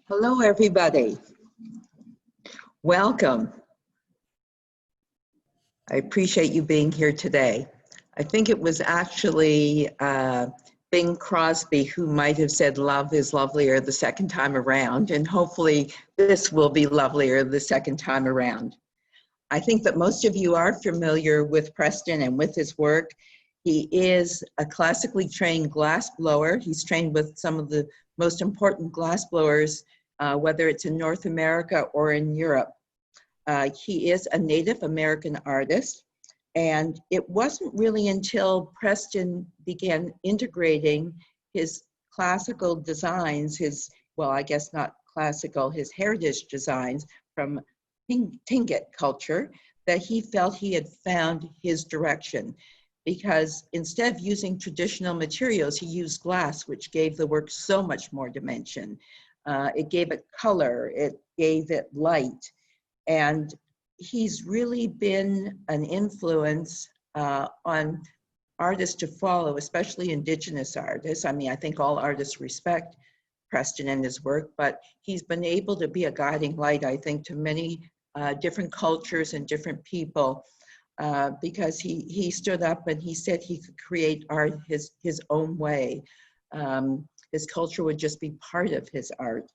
Hello, everybody. Welcome. I appreciate you being here today. I think it was actually Bing Crosby who might have said love is lovelier the second time around, and hopefully this will be lovelier the second time around. I think that most of you are familiar with Preston and with his work. He is a classically trained glass blower. He's trained with some of the most important glass blowers, whether it's in North America or in Europe. He is a Native American artist, and it wasn't really until Preston began integrating his classical designs, well, I guess not classical, his heritage designs from Tlingit culture, that he felt he had found his direction. Because instead of using traditional materials, he used glass, which gave the work so much more dimension. It gave it color, it gave it light. And he's really been an influence on artists to follow, especially Indigenous artists. I mean, I think all artists respect Preston and his work, but he's been able to be a guiding light, I think, to many different cultures and different people because he stood up and he said he could create art his own way. His culture would just be part of his art.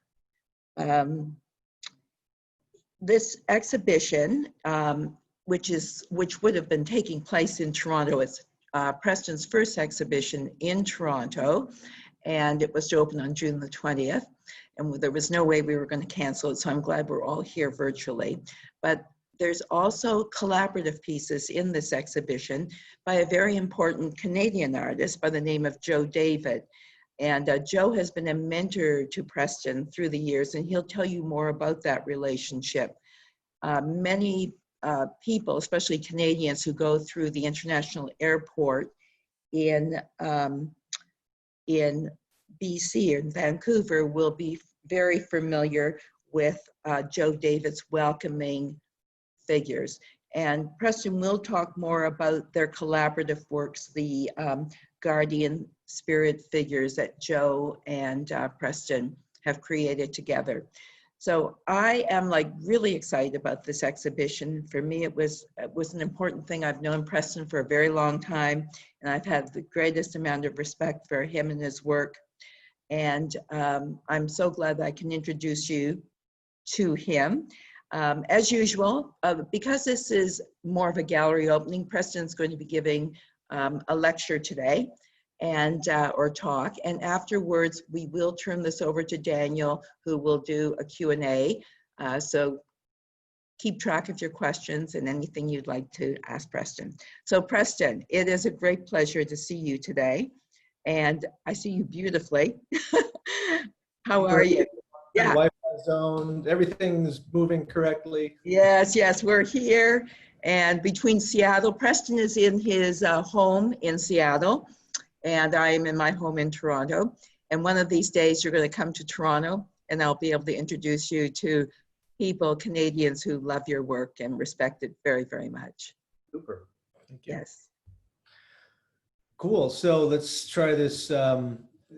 This exhibition, which would have been taking place in Toronto, it's Preston's first exhibition in Toronto, and it was to open on June the 20th. And there was no way we were going to cancel it, so I'm glad we're all here virtually. But there's also collaborative pieces in this exhibition by a very important Canadian artist by the name of Joe David. And Joe has been a mentor to Preston through the years, and he'll tell you more about that relationship. Many people, especially Canadians who go through the international airport in BC, in Vancouver, will be very familiar with Joe David's welcoming figures. And Preston will talk more about their collaborative works, the guardian spirit figures that Joe and Preston have created together. So I am really excited about this exhibition. For me, it was an important thing. I've known Preston for a very long time, and I've had the greatest amount of respect for him and his work. And I'm so glad that I can introduce you to him. As usual, because this is more of a gallery opening, Preston's going to be giving a lecture today and or talk, and afterwards we will turn this over to Daniel, who will do a Q&A. So keep track of your questions and anything you'd like to ask Preston. So Preston, it is a great pleasure to see you today, and I see you beautifully. How are you? Yeah. Wi-Fi zone, everything's moving correctly. Yes, yes, we're here. And between Seattle, Preston is in his home in Seattle, and I am in my home in Toronto. And one of these days you're going to come to Toronto, and I'll be able to introduce you to people, Canadians, who love your work and respect it very, very much. Super. Thank you. Yes. Cool. So let's try this.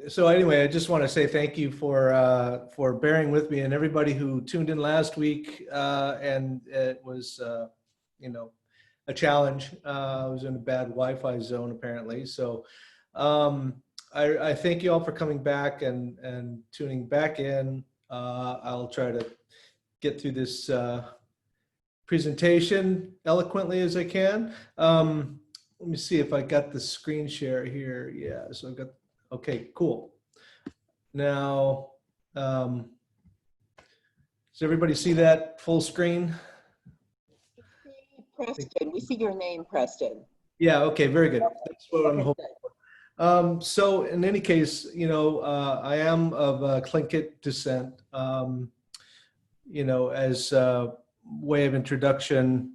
So anyway, I just want to say thank you for bearing with me and everybody who tuned in last week. And it was, you know, a challenge. I was in a bad Wi-Fi zone apparently. So I thank you all for coming back and tuning back in. I'll try to get through this presentation eloquently as I can. Let me see if I got the screen share here. Yeah, so I've got, okay, cool. Now, does everybody see that full screen? Preston, we see your name, Preston. Yeah, okay, very good. That's what I'm hoping for. So in any case, you know, I am of Tlingit descent. You know, as a way of introduction,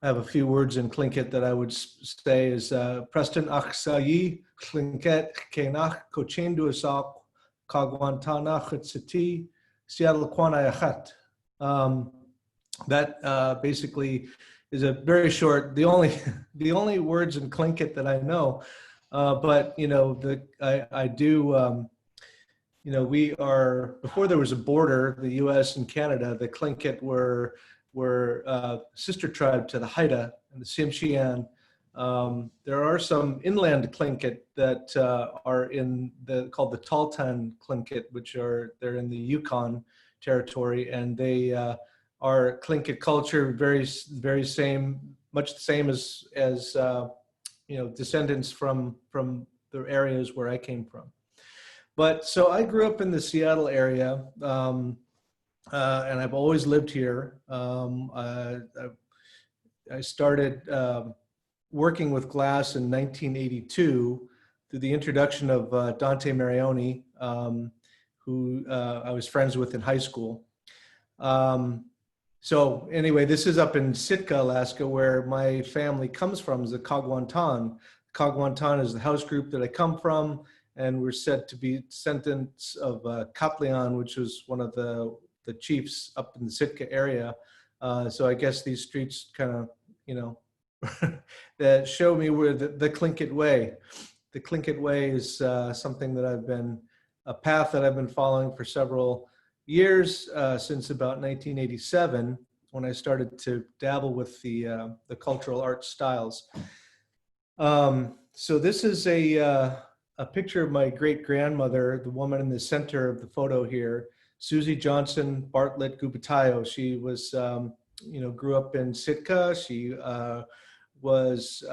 I have a few words in Tlingit that I would say is Preston Aksayi Tlingit Kenach Kochendu Asak Kagwantana Hutsati Seattle Kwanayachat. That basically is a very short, the only words in Tlingit that I know, but you know, I do we are, before there was a border, the US and Canada, the Tlingit were sister tribe to the Haida and the Tsimshian. There are some inland Tlingit that are called the Tahltan Tlingit, they're in the Yukon territory, and they are Tlingit culture, very same, much the same as descendants from the areas where I came from. But so I grew up in the Seattle area, and I've always lived here. I started working with glass in 1982 through the introduction of Dante Marioni, who I was friends with in high school. So anyway, this is up in Sitka, Alaska, where my family comes from, is the Kagwantan. Kagwantan is the house group that I come from, and we're said to be descendants of Kaplian, which was one of the chiefs up in the Sitka area. So I guess these streets kind of, that show me where the Tlingit Way. The Tlingit Way is something that a path that I've been following for several years, since about 1987, when I started to dabble with the cultural art styles. So this is a picture of my great-grandmother, the woman in the center of the photo here, Susie Johnson Bartlett Gubatayo. She was, grew up in Sitka. She was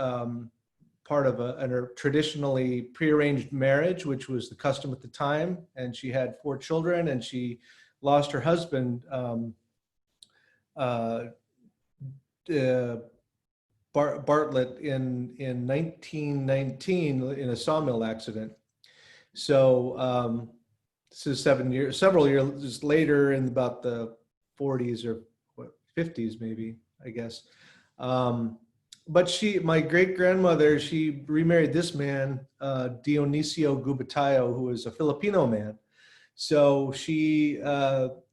part of a traditionally prearranged marriage, which was the custom at the time. And she had 4 children, and she lost her husband, Bartlett, in 1919 in a sawmill accident. So this is several years later, in about the 40s or 50s, maybe, I guess. But my great-grandmother, she remarried this man, Dionisio Gubatayo, who was a Filipino man. So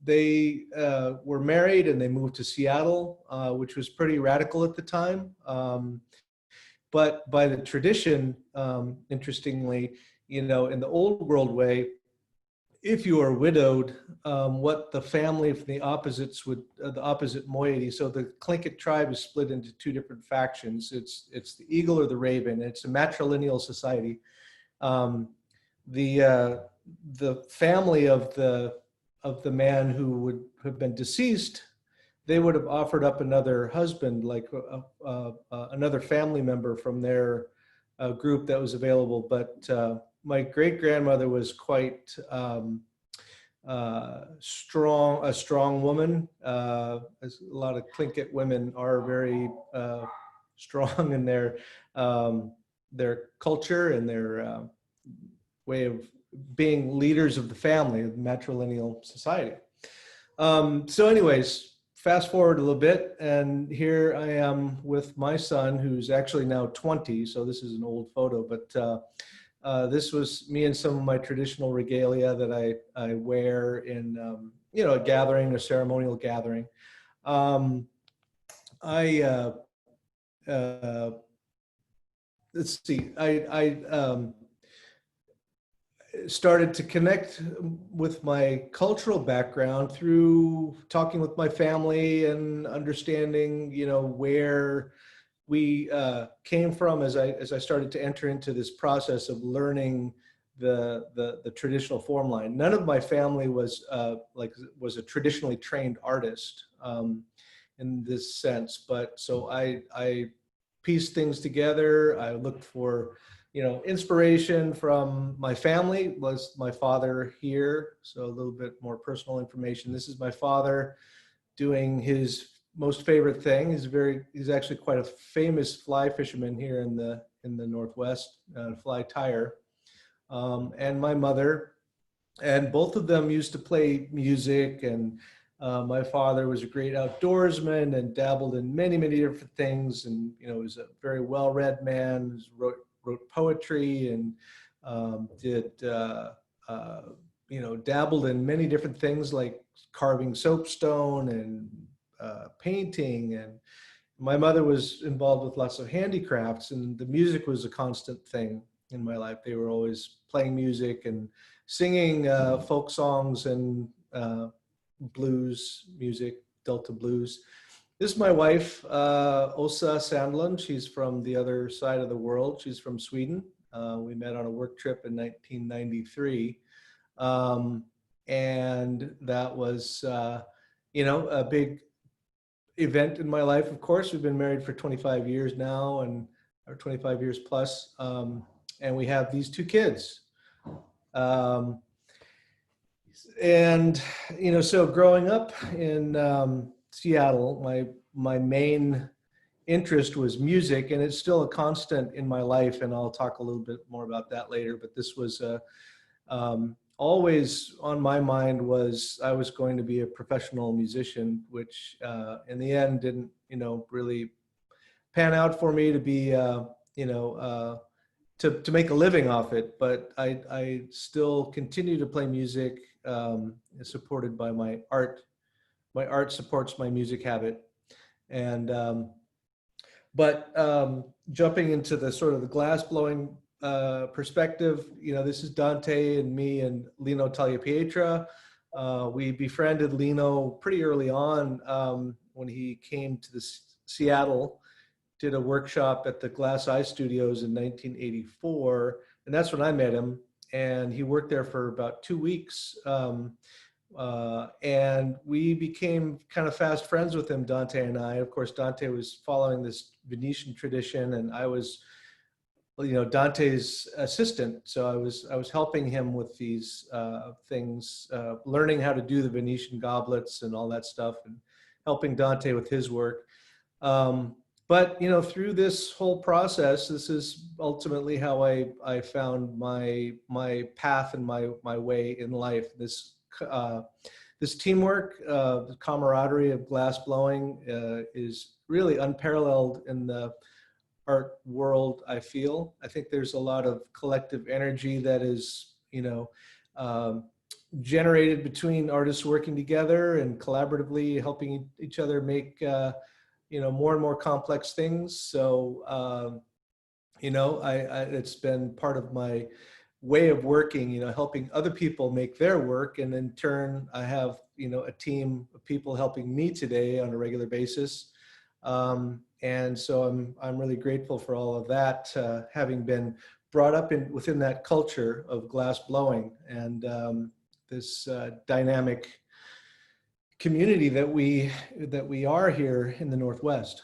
they were married, and they moved to Seattle, which was pretty radical at the time. But by the tradition, interestingly, in the old world way, if you are widowed, what the family from the opposite moiety, so the Tlingit tribe is split into 2 different factions. It's the eagle or the raven. It's a matrilineal society. The family of the man who would have been deceased, they would have offered up another husband, like another family member from their group that was available. But my great-grandmother was quite a strong woman. As a lot of Tlingit women are very strong in their culture and their way of being leaders of the family, of the matrilineal society. So anyways, fast forward a little bit, and here I am with my son, who's actually now 20, so this is an old photo, but this was me in some of my traditional regalia that I wear in a gathering, a ceremonial gathering. Let's see, I started to connect with my cultural background through talking with my family and understanding, where we came from as I started to enter into this process of learning the traditional form line. None of my family was a traditionally trained artist in this sense, but so I pieced things together. I looked for inspiration from my family. Was my father here, so a little bit more personal information. This is my father doing his most favorite thing. He's actually quite a famous fly fisherman here in the Northwest, fly tire. And my mother, and both of them used to play music, and my father was a great outdoorsman and dabbled in many different things, and was a very well-read man, wrote poetry, and dabbled in many different things like carving soapstone and painting. And my mother was involved with lots of handicrafts, and the music was a constant thing in my life. They were always playing music and singing folk songs and blues music, Delta blues. This is my wife, Åsa Sandlund. She's from the other side of the world. She's from Sweden. We met on a work trip in 1993. And that was, a big event in my life. Of course, we've been married for 25 years now, or 25 years plus. And we have these two kids. So growing up in Seattle, my main interest was music, and it's still a constant in my life, and I'll talk a little bit more about that later. But this was always on my mind was I was going to be a professional musician, which in the end didn't, really pan out for me to be, to make a living off it. But I still continue to play music, supported by my art. My art supports my music habit. And, jumping into the sort of the glass blowing perspective, this is Dante and me and Lino Tagliapietra. We befriended Lino pretty early on when he came to Seattle, did a workshop at the Glass Eye Studios in 1984. And that's when I met him. And he worked there for about 2 weeks. And we became kind of fast friends with him, Dante and I. Of course, Dante was following this Venetian tradition, and I was, Dante's assistant. So I was helping him with these things, learning how to do the Venetian goblets and all that stuff, and helping Dante with his work. But through this whole process, this is ultimately how I found my path and my way in life. This teamwork, the camaraderie of glass blowing is really unparalleled in the art world, I feel. I think there's a lot of collective energy that is, generated between artists working together and collaboratively helping each other make, more and more complex things. So, it's been part of my way of working, helping other people make their work. And in turn, I have, a team of people helping me today on a regular basis. And so I'm really grateful for all of that, having been brought up within that culture of glass blowing and this dynamic community that we are here in the Northwest.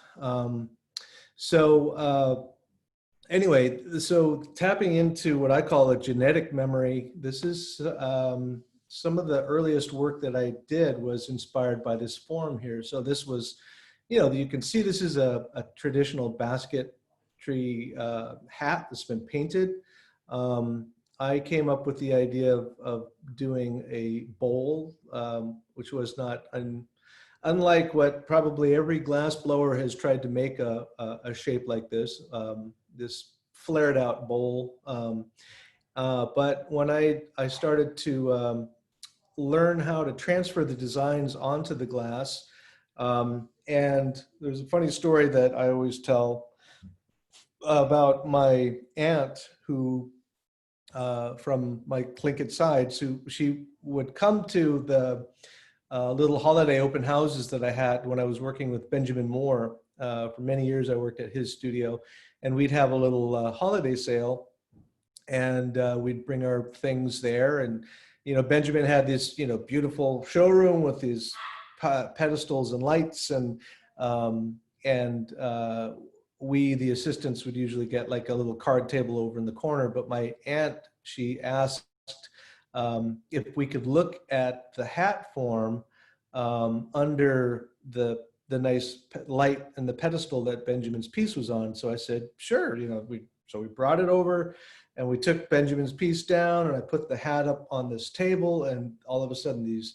Anyway, so tapping into what I call a genetic memory, this is some of the earliest work that I did was inspired by this form here. So this was, you can see this is a traditional basketry hat that's been painted. I came up with the idea of doing a bowl, which was not unlike what probably every glass blower has tried to make a shape like this. This flared out bowl. But when I started to learn how to transfer the designs onto the glass, and there's a funny story that I always tell about my aunt who, from my Tlingit side, so she would come to the little holiday open houses that I had when I was working with Benjamin Moore. For many years, I worked at his studio. And we'd have a little holiday sale, and we'd bring our things there. And, Benjamin had this, beautiful showroom with these pedestals and lights. And we, the assistants, would usually get like a little card table over in the corner. But my aunt, she asked if we could look at the hat form under the nice light and the pedestal that Benjamin's piece was on. So I said, sure, so we brought it over and we took Benjamin's piece down, and I put the hat up on this table, and all of a sudden these,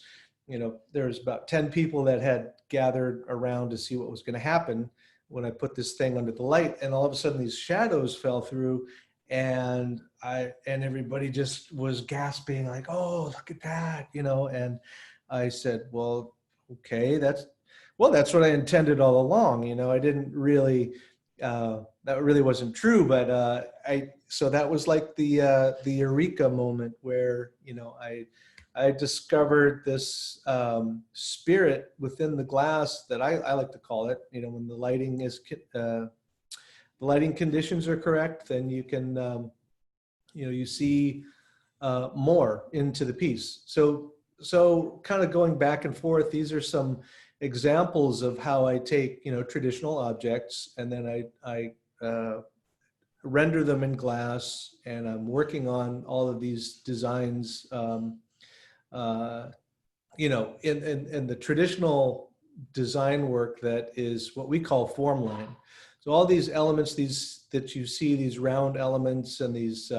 there's about 10 people that had gathered around to see what was going to happen when I put this thing under the light. And all of a sudden these shadows fell through, and everybody just was gasping like, oh, look at that, and I said, well, okay, that's what I intended all along. I didn't really that really wasn't true, but so that was like the eureka moment where, you know, I discovered this spirit within the glass that I like to call it. You know, when the lighting is the lighting conditions are correct, then you can you know, you see more into the piece. So kind of going back and forth, these are some examples of how I take, you know, traditional objects, and then I render them in glass, and I'm working on all of these designs, uh, you know, in the traditional design work that is what we call form line. So all these elements, these that you see, these round elements and these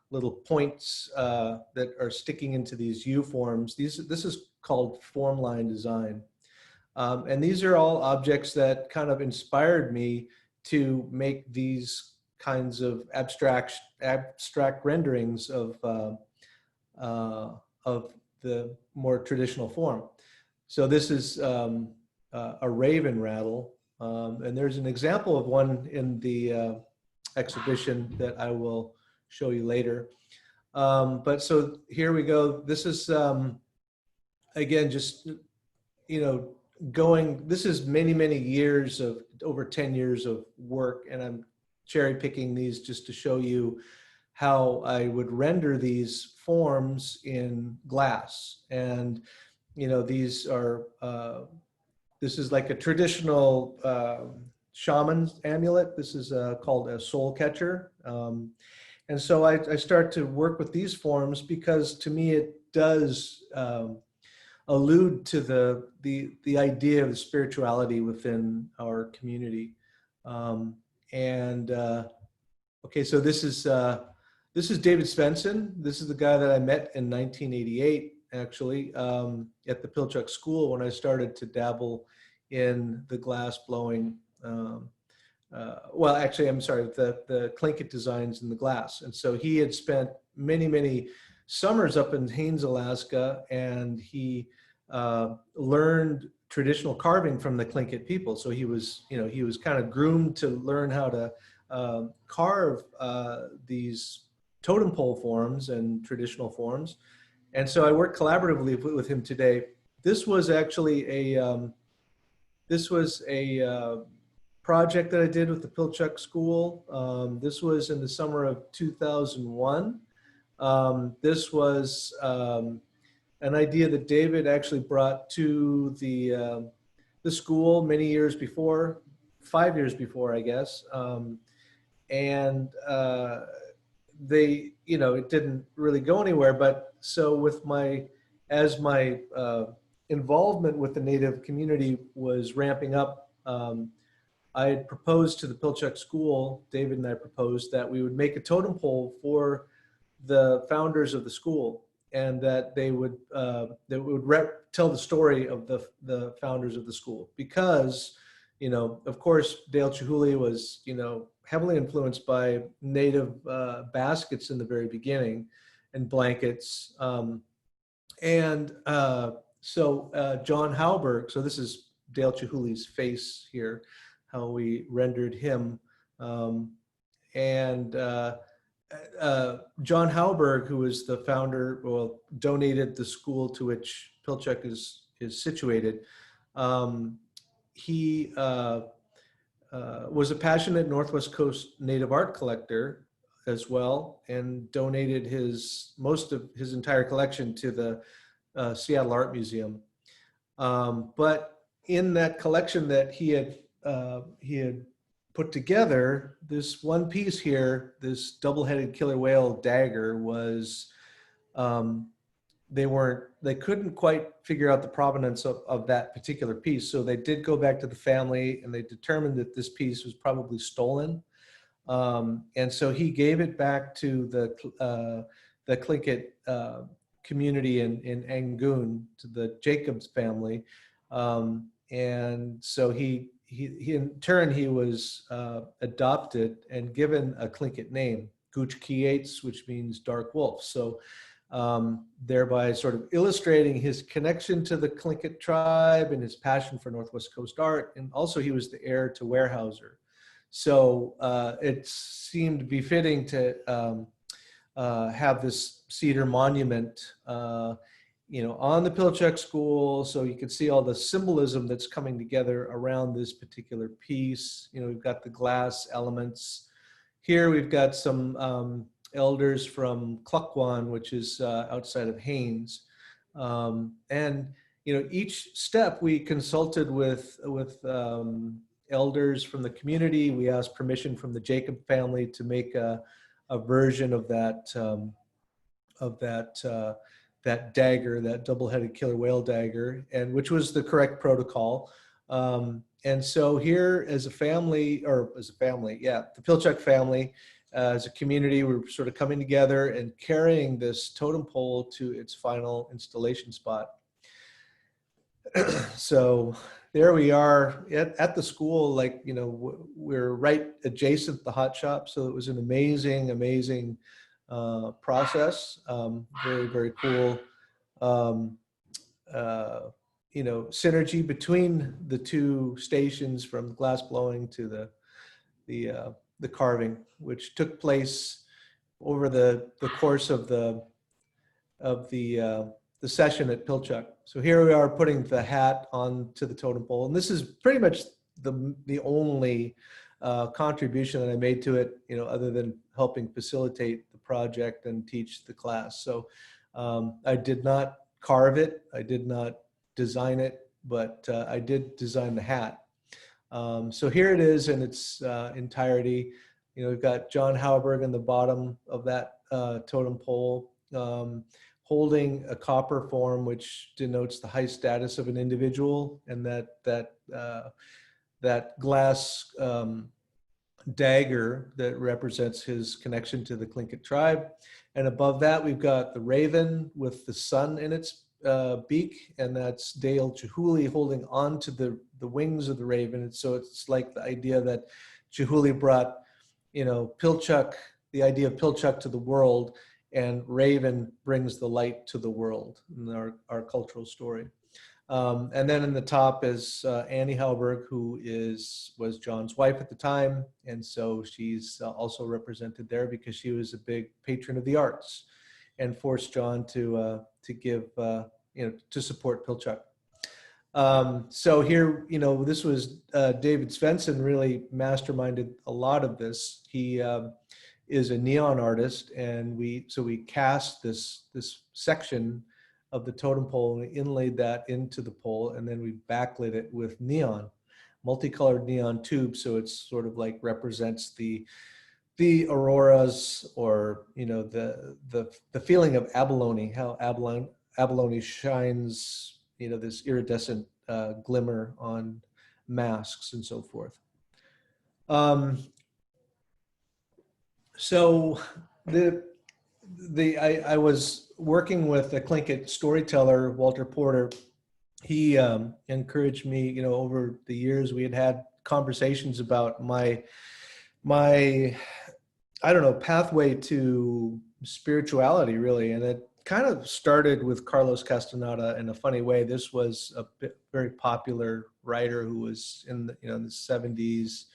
little points that are sticking into these U forms, this is called form line design. And these are all objects that kind of inspired me to make these kinds of abstract renderings of the more traditional form. So this is a raven rattle, and there's an example of one in the exhibition that I will show you later. But so here we go. This is again, just, you know, this is many years of, over 10 years of work, and I'm cherry picking these just to show you how I would render these forms in glass. And, you know, these are, this is like a traditional shaman's amulet. This is called a soul catcher. And so I start to work with these forms because to me it does allude to the idea of the spirituality within our community. Okay, so this is David Svensson. This is the guy that I met in 1988, actually, at the Pilchuck School when I started to dabble in the glass blowing. Well, actually, I'm sorry, the Tlingit designs in the glass. And so he had spent many summers up in Haines, Alaska, and he learned traditional carving from the Tlingit people. So he was, you know, he was kind of groomed to learn how to carve these totem pole forms and traditional forms. And so I worked collaboratively with him today. This was actually a project that I did with the Pilchuck School. This was in the summer of 2001. This was an idea that David actually brought to the school many years before, 5 years before, I guess. They, you know, it didn't really go anywhere. But so with as my involvement with the Native community was ramping up, I had proposed to the Pilchuck School, David and I proposed that we would make a totem pole for the founders of the school, and that they would tell the story of the founders of the school. Because, you know, of course, Dale Chihuly was, you know, heavily influenced by Native baskets in the very beginning and blankets. So John Halberg, so this is Dale Chihuly's face here, how we rendered him. John Halberg, who was the founder, well, donated the school to which Pilchuck is situated. He was a passionate Northwest Coast Native art collector as well, and donated most of his entire collection to the Seattle Art Museum. But in that collection that he had put together, this one piece here, this double-headed killer whale dagger, was they couldn't quite figure out the provenance of that particular piece. So they did go back to the family, and they determined that this piece was probably stolen. And so he gave it back to the Tlingit community in Angoon, to the Jacobs family. And so he in turn, he was adopted and given a Tlingit name, Gooch Kiates, which means dark wolf. So thereby sort of illustrating his connection to the Tlingit tribe and his passion for Northwest Coast art. And also he was the heir to Weyerhaeuser. So it seemed befitting to have this cedar monument, on the Pilchuck School, so you can see all the symbolism that's coming together around this particular piece. We've got the glass elements. Here we've got some elders from Cluckwan, which is outside of Haines. And each step we consulted with elders from the community. We asked permission from the Jacob family to make a version of that that dagger, that double-headed killer whale dagger, and which was the correct protocol. And so here the Pilchuck family, as a community, we're sort of coming together and carrying this totem pole to its final installation spot. So there we are at the school, we're right adjacent to the hot shop. So it was an amazing process. Very, very cool. Synergy between the two stations, from glass blowing to the carving, which took place over the course of the session at Pilchuck. So here we are putting the hat onto the totem pole, and this is pretty much the only contribution that I made to it, other than helping facilitate the project and teach the class. So I did not carve it, I did not design it, but I did design the hat. So here it is in its entirety. We've got John Hauberg in the bottom of that totem pole, holding a copper form, which denotes the high status of an individual, and that glass dagger that represents his connection to the Tlingit tribe. And above that, we've got the raven with the sun in its beak, and that's Dale Chihuly holding on to the wings of the raven. And so it's like the idea that Chihuly brought, Pilchuck, the idea of Pilchuck to the world, and Raven brings the light to the world in our cultural story. And then in the top is Annie Hauberg, who was John's wife at the time. And so she's also represented there because she was a big patron of the arts and forced John to give, to support Pilchuck. So here, this was David Svensson really masterminded a lot of this. He is a neon artist, and we cast this section of the totem pole and we inlaid that into the pole, and then we backlit it with multicolored neon tubes, so it's sort of like represents the auroras, or the feeling of abalone, how abalone shines, this iridescent glimmer on masks and so forth. So I was working with a Tlingit storyteller, Walter Porter. He encouraged me, over the years we had conversations about my pathway to spirituality, really. And it kind of started with Carlos Castaneda in a funny way. This was a very popular writer who was in the 70s,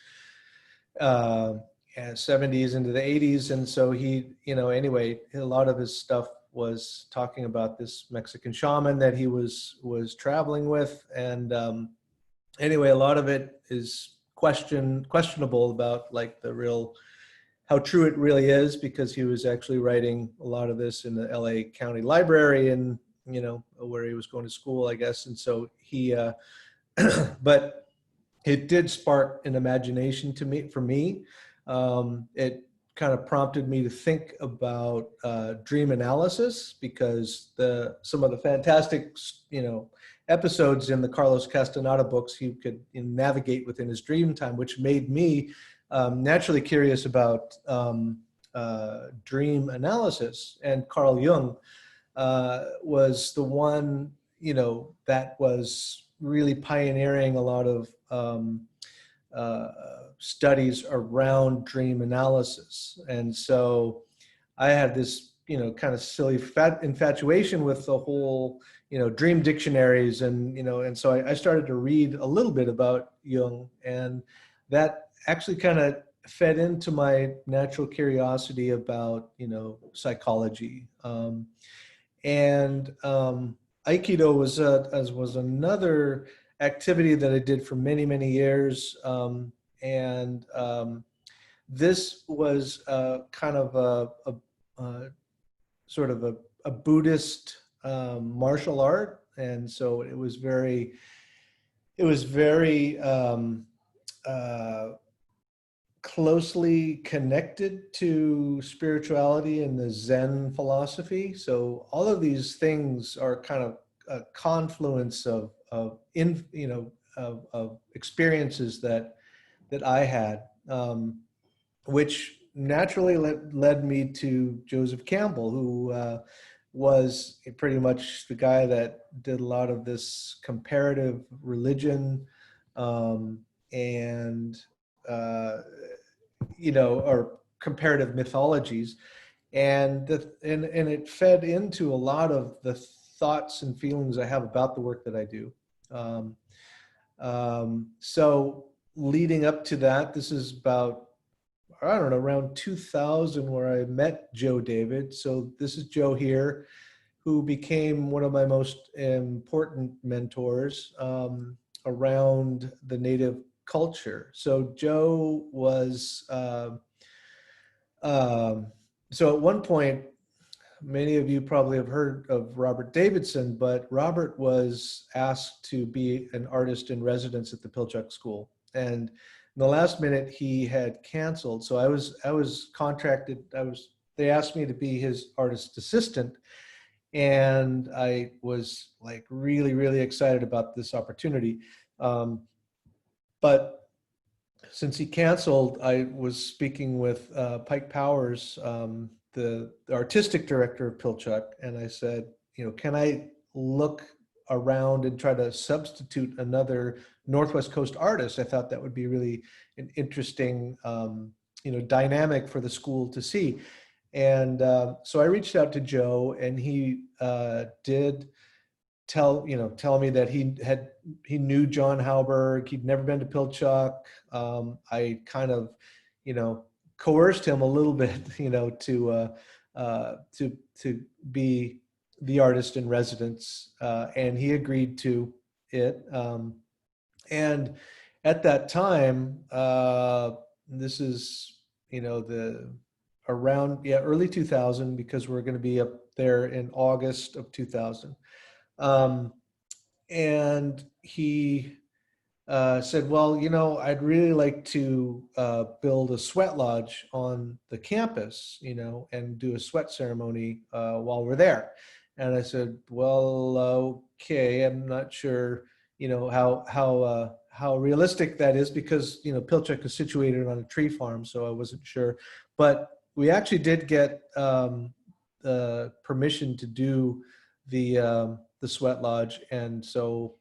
and 70s into the 80s. And so he, anyway, a lot of his stuff was talking about this Mexican shaman that he was traveling with. And anyway, a lot of it is questionable about how true it really is, because he was actually writing a lot of this in the LA County Library, and, where he was going to school, I guess. And so he, but it did spark an imagination for me. It kind of prompted me to think about dream analysis, because some of the fantastic, episodes in the Carlos Castaneda books, he could navigate within his dream time, which made me naturally curious about dream analysis. And Carl Jung was the one, that was really pioneering a lot of studies around dream analysis. And so I had this, kind of silly infatuation with the whole, dream dictionaries, and, and so I started to read a little bit about Jung, and that actually kind of fed into my natural curiosity about, psychology. And Aikido was another activity that I did for many, many years. And this was kind of a sort of a Buddhist martial art. And so it was very uh, closely connected to spirituality and the Zen philosophy. So all of these things are kind of a confluence of experiences that I had, which naturally led me to Joseph Campbell, who was pretty much the guy that did a lot of this comparative religion, and or comparative mythologies, and it fed into a lot of the thoughts and feelings I have about the work that I do. So leading up to that, this is about, I don't know, around 2000 where I met Joe David. So this is Joe here, who became one of my most important mentors around the Native culture. So Joe was, so at one point, many of you probably have heard of Robert Davidson, but Robert was asked to be an artist in residence at the Pilchuck School. And in the last minute, he had canceled. So I was contracted. They asked me to be his artist assistant. And I was like really, really excited about this opportunity. But since he canceled, I was speaking with Pike Powers, the artistic director of Pilchuck, and I said, can I look around and try to substitute another Northwest Coast artist? I thought that would be really an interesting, dynamic for the school to see. And so I reached out to Joe, and he did tell me that he knew John Halberg. He'd never been to Pilchuck. I kind of, coerced him a little bit, to be the artist in residence, and he agreed to it. And at that time, this is, the around early 2000, because we're going to be up there in August of 2000. And he said, well, I'd really like to build a sweat lodge on the campus, and do a sweat ceremony while we're there. And I said, well, okay, I'm not sure, how realistic that is, because, Pilchuck is situated on a tree farm, so I wasn't sure. But we actually did get the permission to do the sweat lodge. And so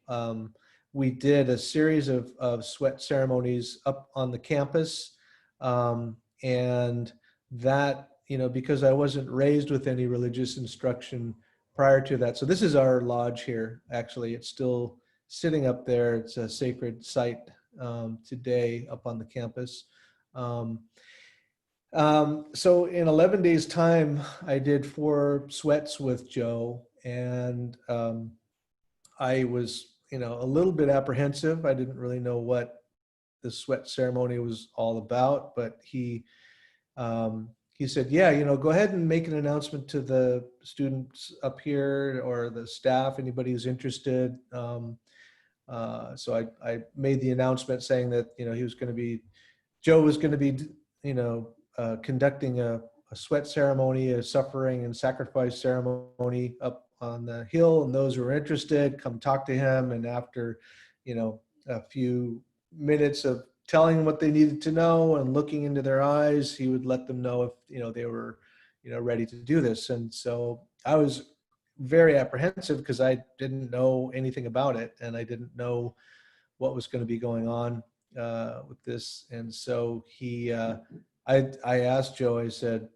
we did a series of sweat ceremonies up on the campus. And that, because I wasn't raised with any religious instruction prior to that. So this is our lodge here. Actually, it's still sitting up there. It's a sacred site today up on the campus. So in 11 days time, I did 4 sweats with Joe, and I was, a little bit apprehensive. I didn't really know what the sweat ceremony was all about, but he said, yeah, go ahead and make an announcement to the students up here or the staff, anybody who's interested. So I made the announcement saying that, Joe was going to be, conducting a sweat ceremony, a suffering and sacrifice ceremony up on the hill, and those who were interested, come talk to him. And after, a few minutes of telling them what they needed to know and looking into their eyes, he would let them know if, they were, ready to do this. And so I was very apprehensive because I didn't know anything about it, and I didn't know what was going to be going on with this. And so I asked Joe, I said,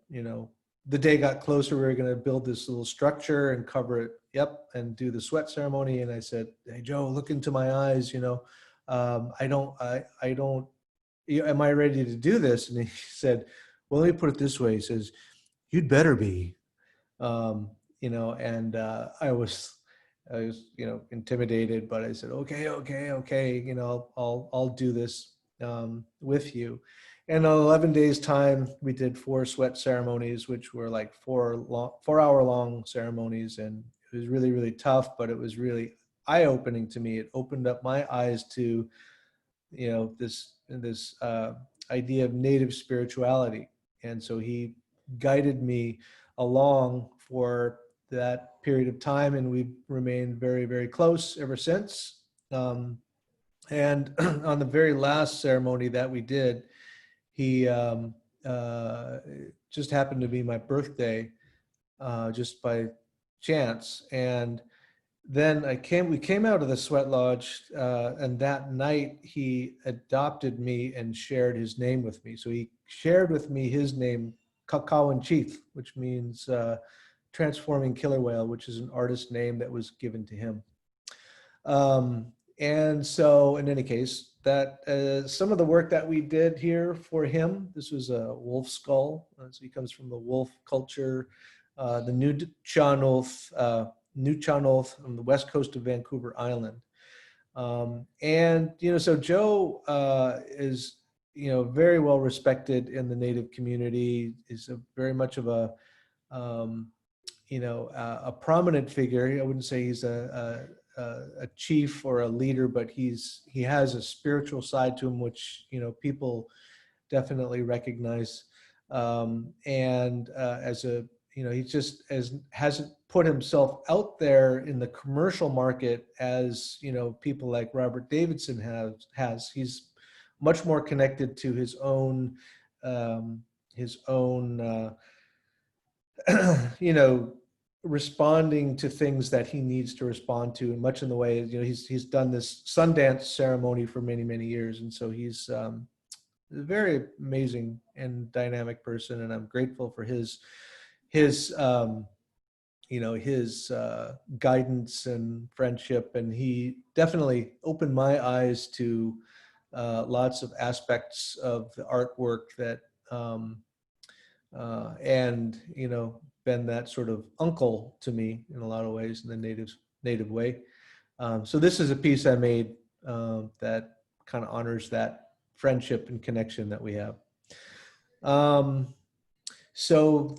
the day got closer, we were going to build this little structure and cover it, and do the sweat ceremony. And I said, hey, Joe, look into my eyes, I don't am I ready to do this? And he said, well, let me put it this way. He says, you'd better be, and I was, intimidated, but I said, okay, I'll do this with you. And in 11 days time, we did 4 sweat ceremonies, which were like 4-hour long ceremonies. And it was really, really tough, but it was really eye-opening to me. It opened up my eyes to, this idea of native spirituality. And so he guided me along for that period of time, and we've remained very, very close ever since. And on the very last ceremony that we did, he just happened to be my birthday, just by chance. And then we came out of the sweat lodge, and that night he adopted me and shared his name with me. So he shared with me his name, Kakawan Chief, which means transforming killer whale, which is an artist name that was given to him. And so in any case, that some of the work that we did here for him, this was a wolf skull. So he comes from the wolf culture, the Nuu-chah-nulth on the west coast of Vancouver Island. And, so Joe is, very well respected in the Native community, is very much of a prominent figure. I wouldn't say he's a chief or a leader, but he has a spiritual side to him, which, people definitely recognize. And as a, he just hasn't put himself out there in the commercial market as, people like Robert Davidson has. He's much more connected to his own, responding to things that he needs to respond to, and much in the way, he's done this Sundance ceremony for many, many years. And so he's a very amazing and dynamic person. And I'm grateful for his guidance and friendship. And he definitely opened my eyes to lots of aspects of the artwork that, and, been that sort of uncle to me in a lot of ways in the native way. So this is a piece I made that kind of honors that friendship and connection that we have. So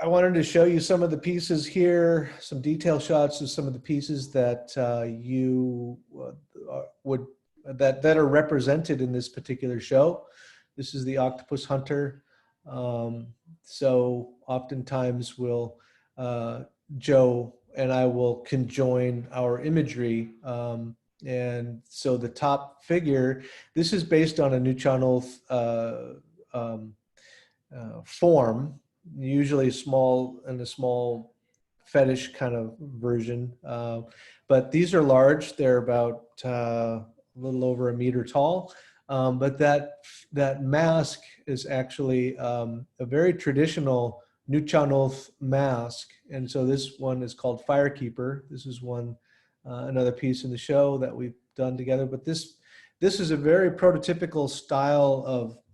I wanted to show you some of the pieces here, some detail shots of some of the pieces that you that are represented in this particular show. This is the octopus hunter. So oftentimes Joe and I will conjoin our imagery. And so the top figure, this is based on a Nuu-chah-nulth form, usually small fetish kind of version. But these are large. They're about a little over 1 meter tall. But that mask is actually a very traditional Nuu-chah-nulth mask. And so this one is called Firekeeper. This is another piece in the show that we've done together. But this is a very prototypical style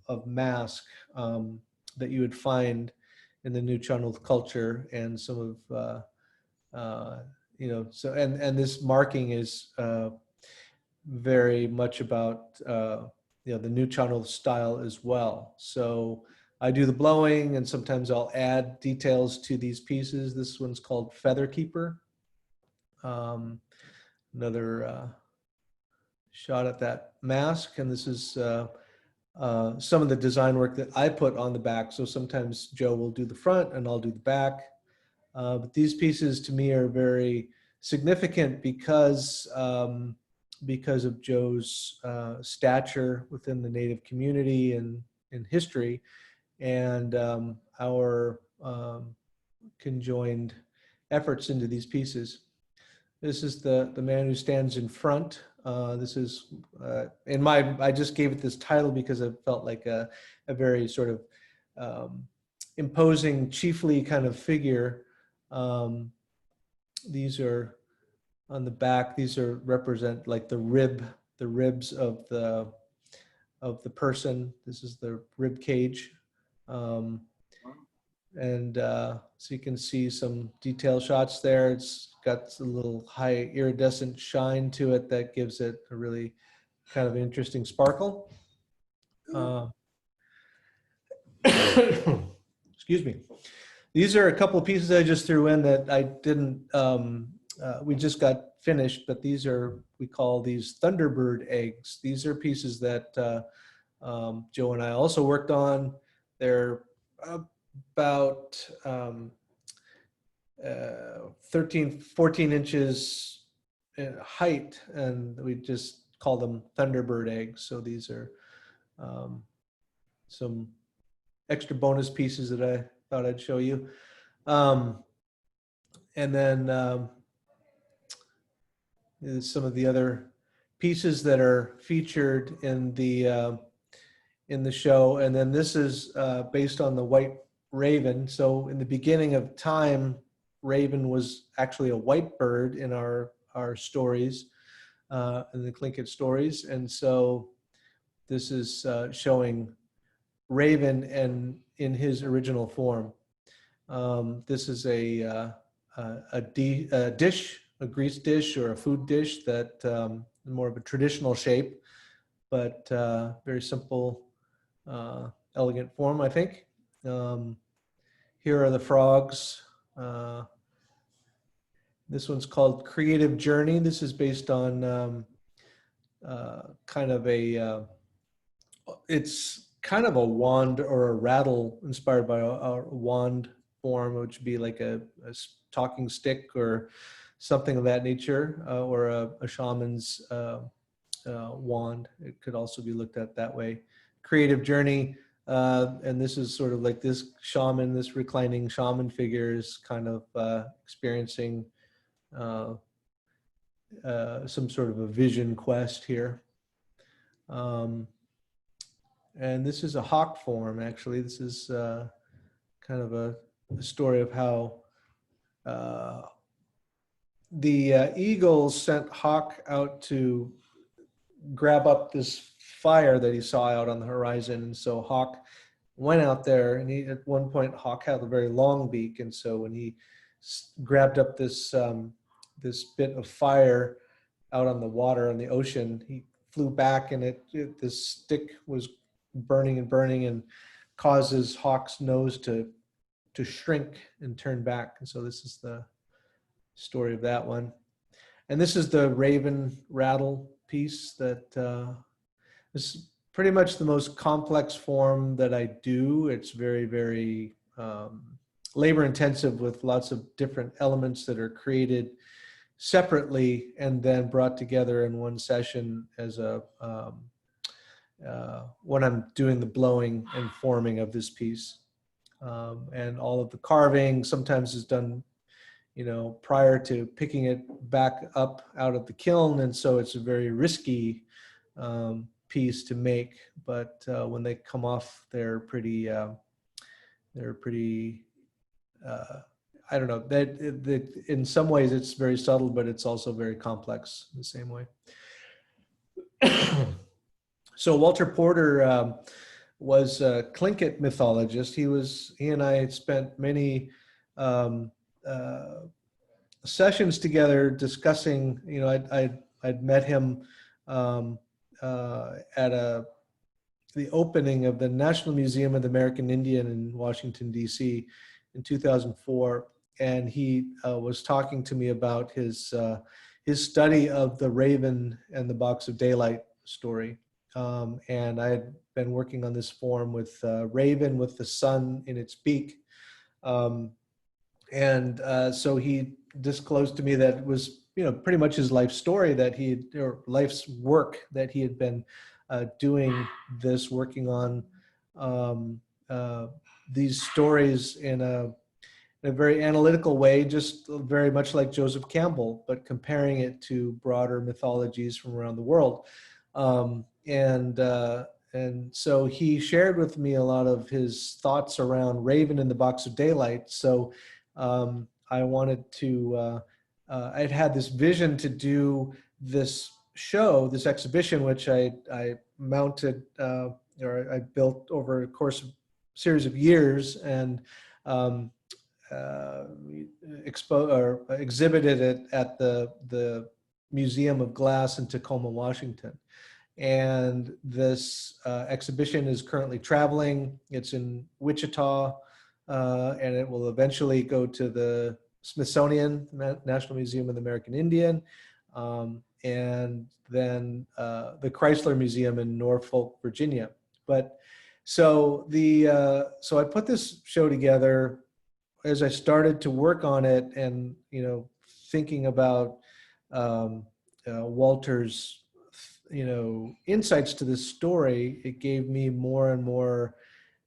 of mask that you would find in the Nuu-chah-nulth culture. And some of, so, and this marking is very much about, the Nuu-chah-nulth style as well. So I do the blowing, and sometimes I'll add details to these pieces. This one's called Feather Keeper. Another shot at that mask, and this is some of the design work that I put on the back. So sometimes Joe will do the front and I'll do the back. But these pieces to me are very significant because of Joe's stature within the Native community and in history, and our conjoined efforts into these pieces. This is the man who stands in front. This is I just gave it this title because it felt like a very sort of imposing, chiefly kind of figure. These are on the back. These represent like the ribs of the of the person. This is the rib cage. So you can see some detail shots there. It's got a little high iridescent shine to it that gives it a really kind of interesting sparkle. Excuse me. These are a couple of pieces I just threw in that I didn't, we just got finished, but these are, we call these Thunderbird eggs. These are pieces that Joe and I also worked on. They're about 13, 14 inches in height, and we just call them Thunderbird eggs. So these are some extra bonus pieces that I thought I'd show you. And then some of the other pieces that are featured in the show. And then this is based on the white raven. So in the beginning of time, raven was actually a white bird in our stories, in the Tlingit stories. And so this is showing raven and in his original form. This is a dish, a grease dish or a food dish that more of a traditional shape, but very simple, elegant form, I think. Here are the frogs. This one's called Creative Journey. This is based on kind of a, it's kind of a wand or a rattle inspired by a wand form, which would be like a talking stick or something of that nature, or a shaman's wand. It could also be looked at that way. Creative Journey, and this is sort of like this shaman, this reclining shaman figure is kind of experiencing some sort of a vision quest here. And this is a hawk form, actually. This is kind of a story of how the eagles sent Hawk out to grab up this fire that he saw out on the horizon. And so Hawk went out there, and at one point, Hawk had a very long beak. And so when he grabbed up this bit of fire out on the water, on the ocean, he flew back, and this stick was burning and causes Hawk's nose to shrink and turn back. And so this is the story of that one. And this is the raven rattle piece that is pretty much the most complex form that I do. It's very, very labor intensive, with lots of different elements that are created separately and then brought together in one session as a when I'm doing the blowing and forming of this piece. And all of the carving sometimes is done, prior to picking it back up out of the kiln. And so it's a very risky piece to make, but when they come off, they're pretty, I don't know, that in some ways it's very subtle, but it's also very complex in the same way. So Walter Porter was a Tlingit mythologist. He and I had spent many sessions together discussing, I'd met him at the opening of the National Museum of the American Indian in Washington, D.C. in 2004. And he was talking to me about his study of the Raven and the Box of Daylight story. And I had been working on this form with Raven with the sun in its beak. So he disclosed to me that it was, pretty much his life story or life's work that he had been doing this, working on these stories in a very analytical way, just very much like Joseph Campbell, but comparing it to broader mythologies from around the world. And so he shared with me a lot of his thoughts around Raven in the Box of Daylight. So I wanted to, I'd had this vision to do this show, this exhibition, which I mounted, or I built over a course of series of years, and exhibited it at the Museum of Glass in Tacoma, Washington. And this exhibition is currently traveling. It's in Wichita, and it will eventually go to the Smithsonian, National Museum of the American Indian, and then the Chrysler Museum in Norfolk, Virginia. But so I put this show together as I started to work on it, and thinking about Walter's insights to this story. It gave me more and more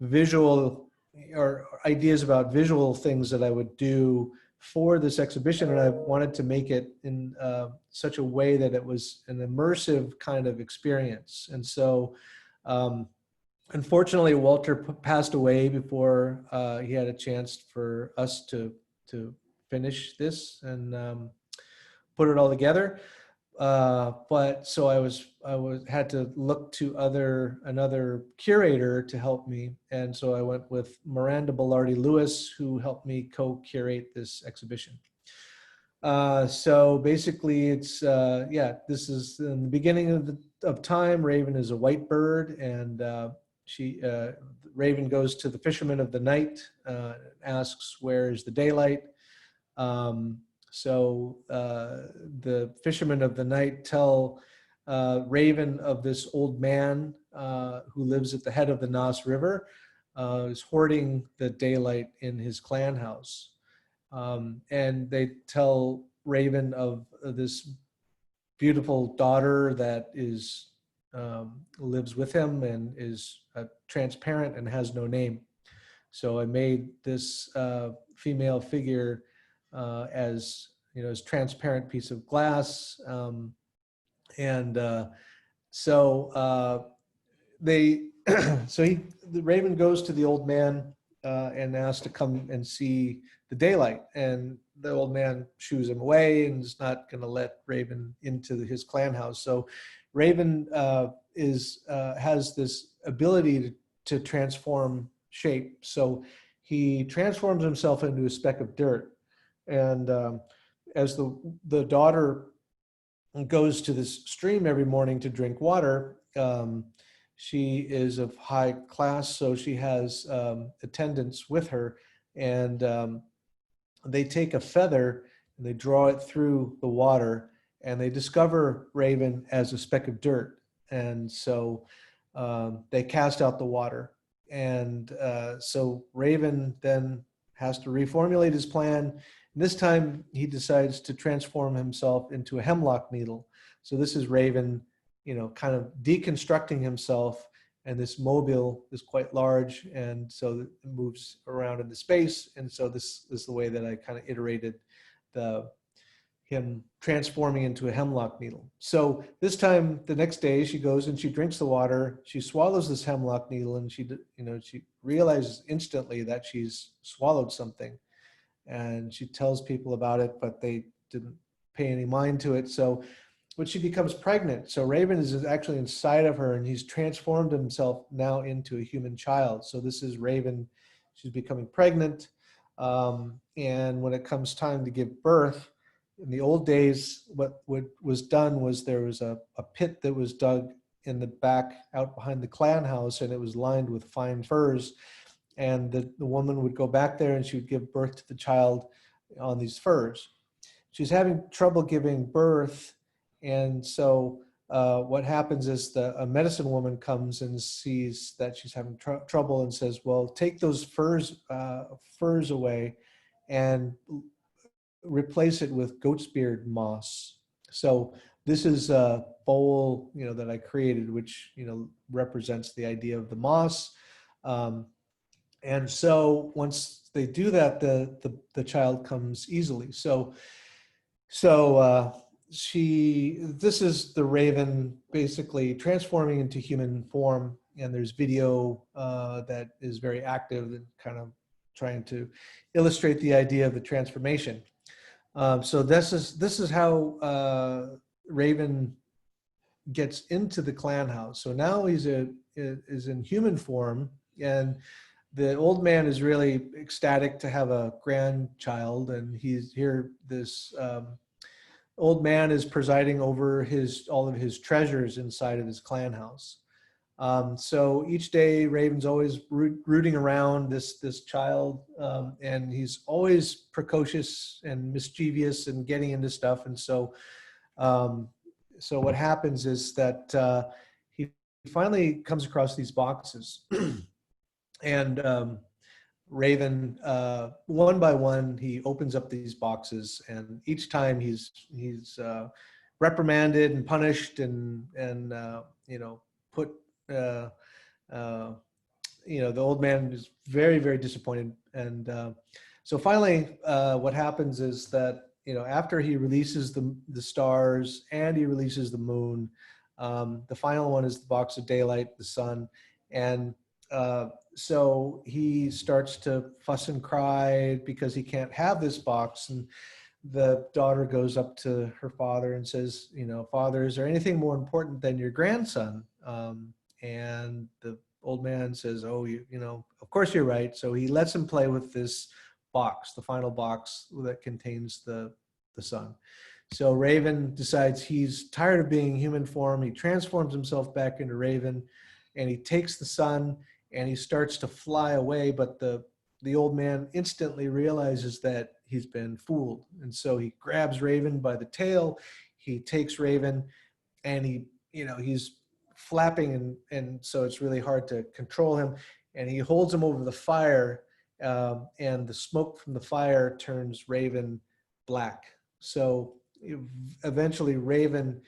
visual or ideas about visual things that I would do for this exhibition, and I wanted to make it in such a way that it was an immersive kind of experience. And so unfortunately, Walter passed away before he had a chance for us to finish this and put it all together. But so I had to look to another curator to help me, and so I went with Miranda Bellardi Lewis, who helped me co-curate this exhibition. So basically, it's this is in the beginning of time. Raven is a white bird, and Raven goes to the fisherman of the night, asks, "Where is the daylight?" So the fishermen of the night tell Raven of this old man who lives at the head of the Nass River, is hoarding the daylight in his clan house. And they tell Raven of this beautiful daughter that is lives with him and is transparent and has no name. So I made this female figure as as transparent piece of glass, the Raven goes to the old man and asks to come and see the daylight, and the old man shoos him away and is not going to let Raven into his clan house. So Raven has this ability to transform shape. So he transforms himself into a speck of dirt. And as the daughter goes to this stream every morning to drink water, she is of high class, so she has attendants with her, and they take a feather and they draw it through the water, and they discover Raven as a speck of dirt. And so they cast out the water. And so Raven then has to reformulate his plan. And this time he decides to transform himself into a hemlock needle. So this is Raven, kind of deconstructing himself. And this mobile is quite large, and so it moves around into space. And so this is the way that I kind of iterated him transforming into a hemlock needle. So this time, the next day, she goes and she drinks the water. She swallows this hemlock needle, and she realizes instantly that she's swallowed something. And she tells people about it, but they didn't pay any mind to it. But she becomes pregnant. So Raven is actually inside of her, and he's transformed himself now into a human child. So this is Raven. She's becoming pregnant. And when it comes time to give birth, in the old days, what was done was there was a pit that was dug in the back out behind the clan house, and it was lined with fine furs. And the woman would go back there and she would give birth to the child on these furs. She's having trouble giving birth. And so what happens is a medicine woman comes and sees that she's having trouble and says, well, take those furs away and replace it with goat's beard moss. So this is a bowl, that I created, which, represents the idea of the moss. And so once they do that, the child comes easily. This is the Raven basically transforming into human form, and there's video that is very active and kind of trying to illustrate the idea of the transformation. So this is how Raven gets into the clan house. So now he's is in human form, and the old man is really ecstatic to have a grandchild, and he's here. This old man is presiding over all of his treasures inside of his clan house. So each day, Raven's always rooting around this child, and he's always precocious and mischievous and getting into stuff. And um, so what happens is that he finally comes across these boxes, and Raven, one by one, he opens up these boxes, and each time he's reprimanded and punished, and put. Uh, uh, the old man is very, very disappointed, and so finally, what happens is that after he releases the stars and he releases the moon, the final one is the box of daylight, the sun, and so he starts to fuss and cry because he can't have this box. And the daughter goes up to her father and says, "Father, is there anything more important than your grandson?" And the old man says, "Oh, of course you're right." So he lets him play with this box, the final box that contains the sun. So Raven decides he's tired of being human form. He transforms himself back into Raven, and he takes the sun and he starts to fly away. But the old man instantly realizes that he's been fooled, and so he grabs Raven by the tail. He takes Raven, and he's flapping, and so it's really hard to control him. And he holds him over the fire, and the smoke from the fire turns Raven black. So eventually Raven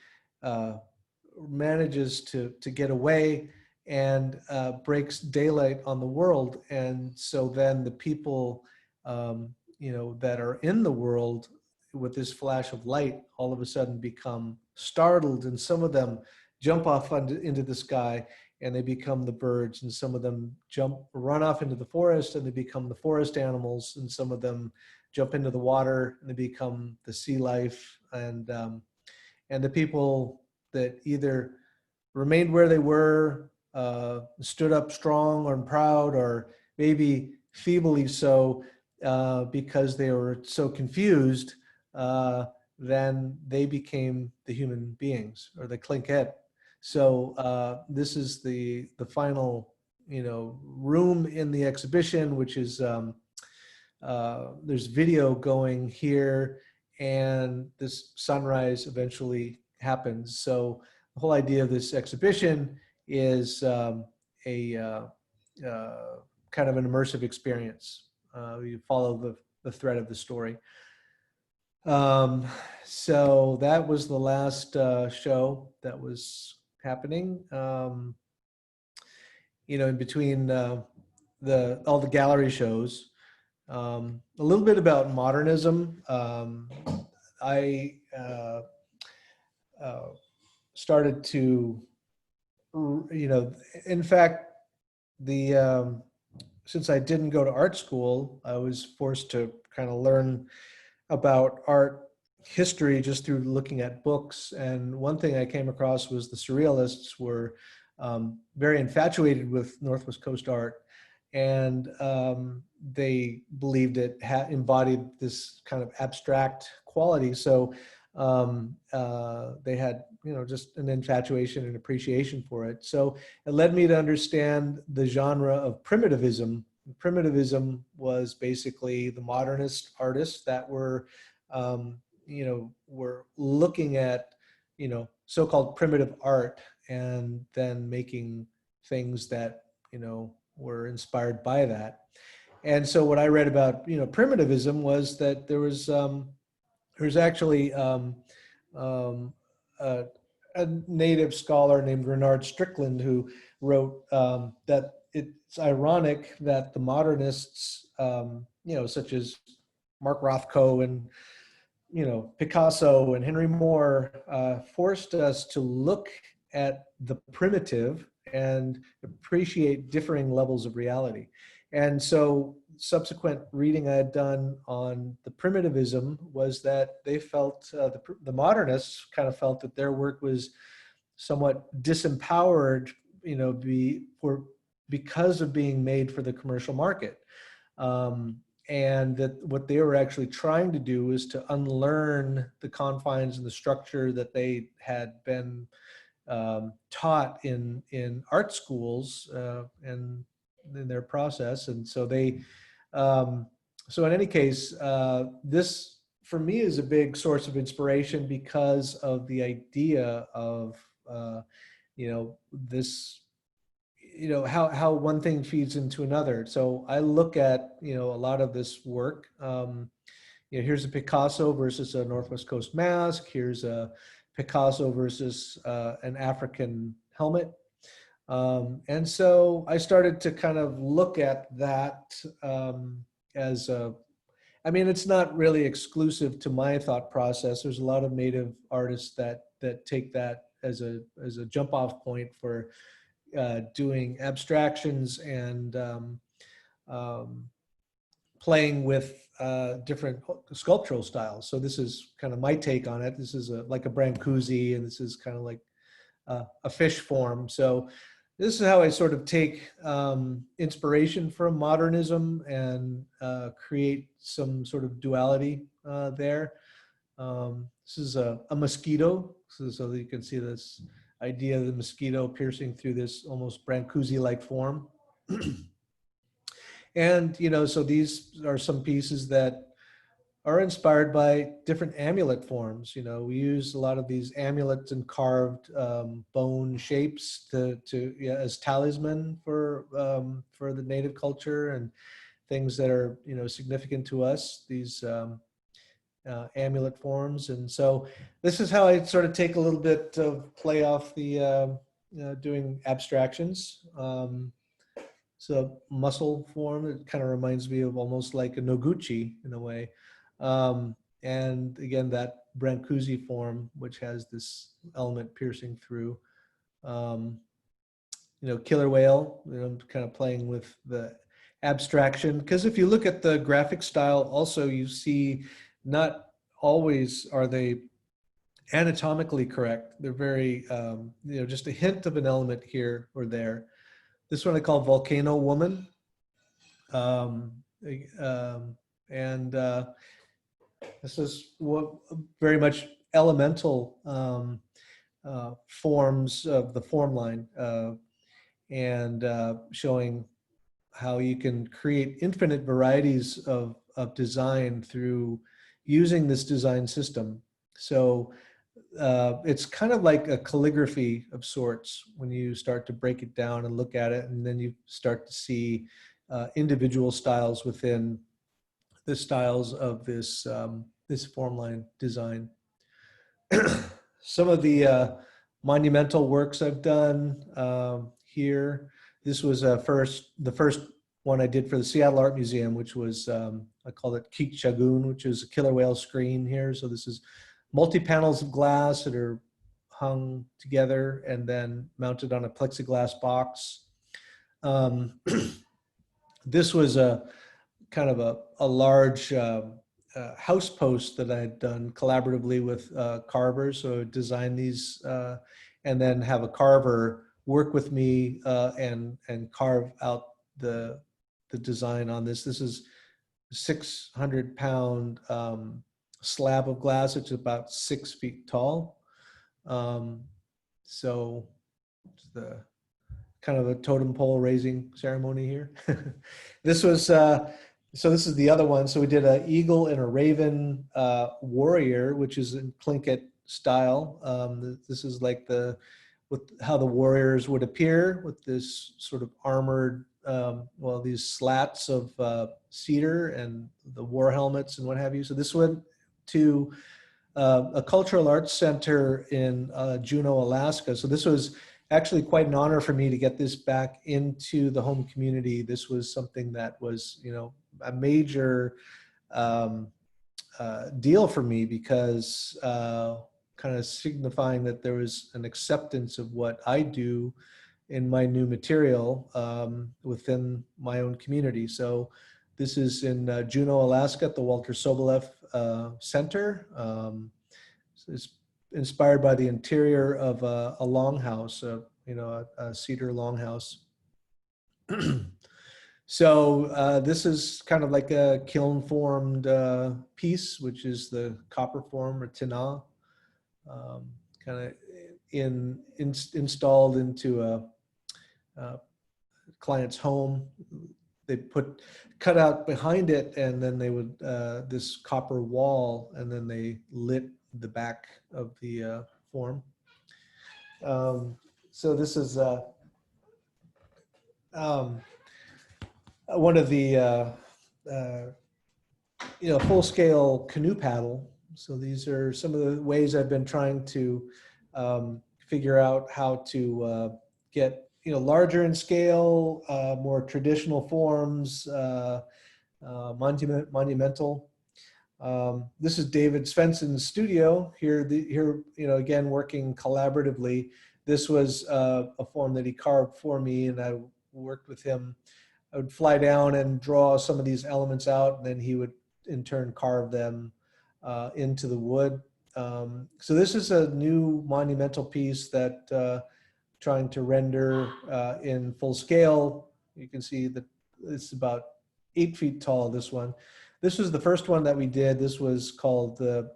manages to get away and breaks daylight on the world. And so then the people that are in the world with this flash of light all of a sudden become startled, and some of them jump off into the sky and they become the birds, and some of them run off into the forest and they become the forest animals, and some of them jump into the water and they become the sea life. And the people that either remained where they were, stood up strong or proud, or maybe feebly so, because they were so confused, then they became the human beings, or the Clinkette. So this is the final room in the exhibition, which is there's video going here, and this sunrise eventually happens. So the whole idea of this exhibition is a kind of an immersive experience. You follow the thread of the story. So that was the last show that was happening. In between all the gallery shows. A little bit about modernism. I started to, in fact, since I didn't go to art school, I was forced to kind of learn about art history just through looking at books. And one thing I came across was the Surrealists were very infatuated with Northwest Coast art, and they believed it embodied this kind of abstract quality. So they had, just an infatuation and appreciation for it. So it led me to understand the genre of primitivism. Primitivism was basically the modernist artists that were, were looking at, so-called primitive art, and then making things that, were inspired by that. And so what I read about, primitivism was that there's actually a native scholar named Renard Strickland who wrote that it's ironic that the modernists, such as Mark Rothko and Picasso and Henry Moore, forced us to look at the primitive and appreciate differing levels of reality. And so subsequent reading I had done on the primitivism was that they felt, the modernists kind of felt that their work was somewhat disempowered, because of being made for the commercial market. And that what they were actually trying to do is to unlearn the confines and the structure that they had been taught in art schools and in their process. And so so in any case, this for me is a big source of inspiration because of the idea of, this, how one thing feeds into another. So I look at, a lot of this work. Here's a Picasso versus a Northwest Coast mask. Here's a Picasso versus an African helmet. And so I started to kind of look at that as it's not really exclusive to my thought process. There's a lot of Native artists that take that as a jump off point for doing abstractions and playing with different sculptural styles. So this is kind of my take on it. This is like a Brancusi, and this is kind of like a fish form. So this is how I sort of take inspiration from modernism and create some sort of duality there. This is a mosquito, so that you can see this idea of the mosquito piercing through this almost Brancusi-like form. And, so these are some pieces that are inspired by different amulet forms. We use a lot of these amulets and carved bone shapes as talisman for the Native culture and things that are, significant to us, these amulet forms. And so this is how I sort of take a little bit of play off the doing abstractions. So muscle form, it kind of reminds me of almost like a Noguchi in a way. And again, that Brancusi form, which has this element piercing through. Killer whale, kind of playing with the abstraction. Because if you look at the graphic style, also you see not always are they anatomically correct. They're very, just a hint of an element here or there. This one I call Volcano Woman. And this is very much elemental forms of the form line, and showing how you can create infinite varieties of design through using this design system. So it's kind of like a calligraphy of sorts when you start to break it down and look at it, and then you start to see individual styles within the styles of this this form line design. Some of the monumental works I've done here. This was the first one I did for the Seattle Art Museum, which was I called it Keek Shagun, which is a killer whale screen here. So this is multi-panels of glass that are hung together and then mounted on a plexiglass box. This was a kind of a large house post that I had done collaboratively with carvers. So I would design these and then have a carver work with me and carve out the design on this. This is 600-pound slab of glass. It's about 6 feet tall. So it's the kind of a totem pole raising ceremony here. This was, so this is the other one. So we did an eagle and a raven warrior, which is in Tlingit style. This is like how the warriors would appear with this sort of armored, these slats of cedar and the war helmets and what have you. So this went to a cultural arts center in Juneau, Alaska. So this was actually quite an honor for me to get this back into the home community. This was something that was, a major deal for me because kind of signifying that there was an acceptance of what I do in my new material within my own community. So this is in Juneau, Alaska at the Walter Soboleff Center. It's inspired by the interior of a longhouse, a cedar longhouse. So this is kind of like a kiln formed piece, which is the copper form or tina, kind of installed into a client's home. They cut out behind it, and then they would this copper wall, and then they lit the back of the form. So this is one of the full-scale canoe paddle. So these are some of the ways I've been trying to figure out how to get larger in scale, more traditional forms, monumental. This is David Svensson's studio here. Again, working collaboratively. This was a form that he carved for me, and I worked with him. I would fly down and draw some of these elements out, and then he would in turn carve them into the wood. So this is a new monumental piece that trying to render in full scale. You can see that it's about 8 feet tall, this one. This was the first one that we did. This was called the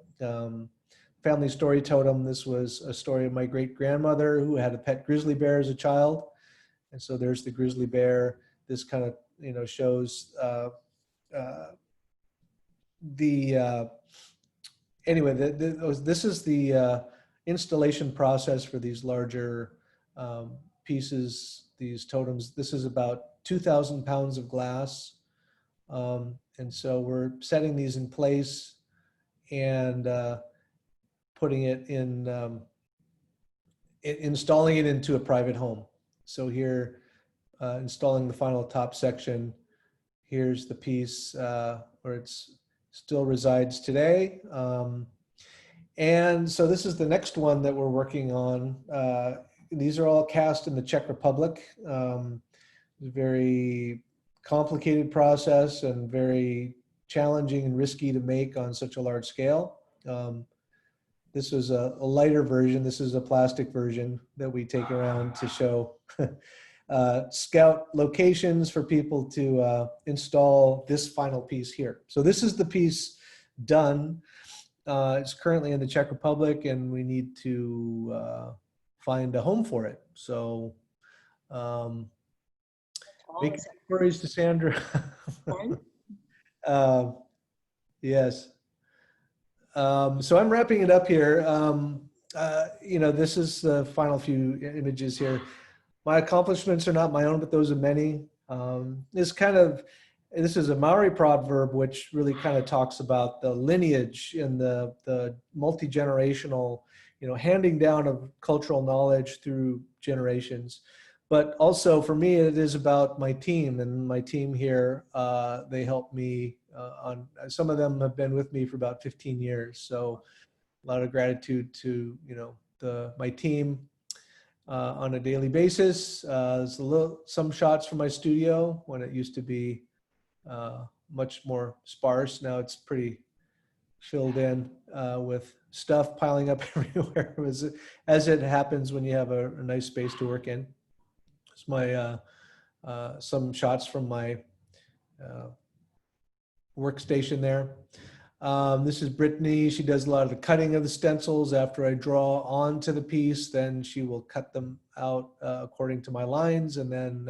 Family Story Totem. This was a story of my great-grandmother who had a pet grizzly bear as a child. And so there's the grizzly bear. This kind of, shows anyway, this is the installation process for these larger pieces, these totems. This is about 2,000 pounds of glass. And so we're setting these in place and putting it in, installing it into a private home. So here, installing the final top section. Here's the piece where it's still resides today. And so this is the next one that we're working on. These are all cast in the Czech Republic. It's a very complicated process and very challenging and risky to make on such a large scale. This is a lighter version. This is a plastic version that we take around to show scout locations for people to install this final piece here. So this is the piece done. It's currently in the Czech Republic, and we need to find a home for it. So make inquiries to Sandra. Yes. So I'm wrapping it up here. This is the final few images here. My accomplishments are not my own, but those of many. This is a Maori proverb, which really kind of talks about the lineage and the multi-generational, handing down of cultural knowledge through generations. But also for me, it is about my team, and my team here, they help me some of them have been with me for about 15 years. So a lot of gratitude to, my team on a daily basis. There's some shots from my studio when it used to be much more sparse. Now it's pretty filled in with stuff piling up everywhere, as it happens when you have a nice space to work in. It's my some shots from my workstation there. This is Brittany. She does a lot of the cutting of the stencils. After I draw onto the piece, then she will cut them out according to my lines. And then,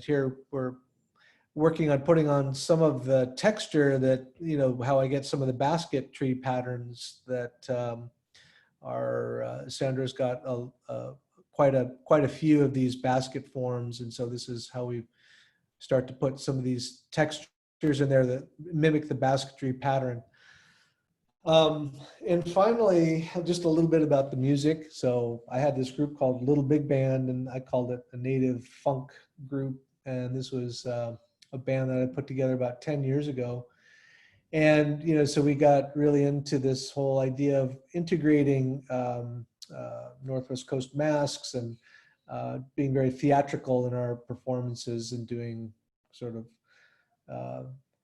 here we're working on putting on some of the texture that, how I get some of the basket tree patterns that Sandra's got quite a few of these basket forms. And so this is how we start to put some of these textures in there that mimic the basketry pattern. And finally, just a little bit about the music. So I had this group called Little Big Band, and I called it a native funk group. And this was a band that I put together about 10 years ago. And, so we got really into this whole idea of integrating Northwest Coast masks and being very theatrical in our performances and doing sort of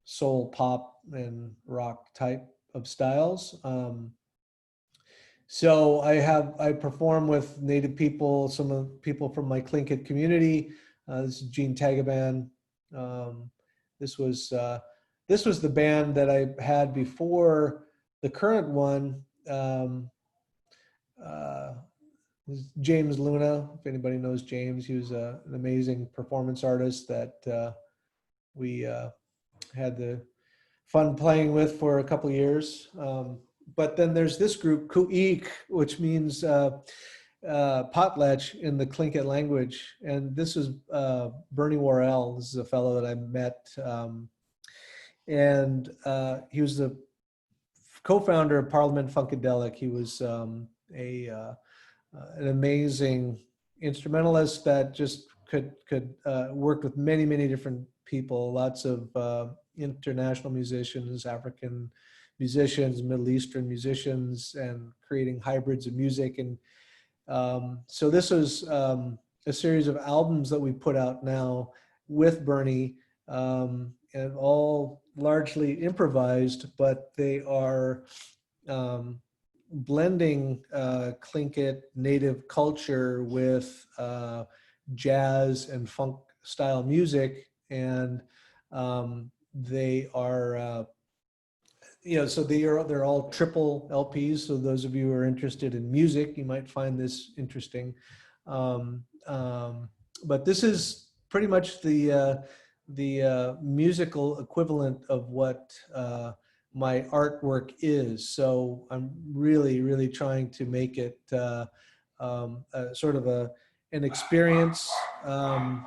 soul pop and rock type of styles. So I perform with Native people, some of the people from my Tlingit community. This is Gene Tagaban. Um, this was this was the band that I had before the current one. Uh, James Luna, if anybody knows James, he was an amazing performance artist that we had the fun playing with for a couple of years. But then there's this group, Ku'ik, which means potlatch in the Tlingit language. And this is Bernie Worrell. This is a fellow that I met. And he was the co-founder of Parliament Funkadelic. He was an amazing instrumentalist that just could work with many different people, lots of international musicians, African musicians, Middle Eastern musicians, and creating hybrids of music. And so this was a series of albums that we put out now with Bernie, and all largely improvised, but they are blending Tlingit native culture with jazz and funk style music. And they are so they're all triple LPs. So those of you who are interested in music, you might find this interesting. But this is pretty much the musical equivalent of what my artwork is. So I'm really trying to make it sort of an experience, in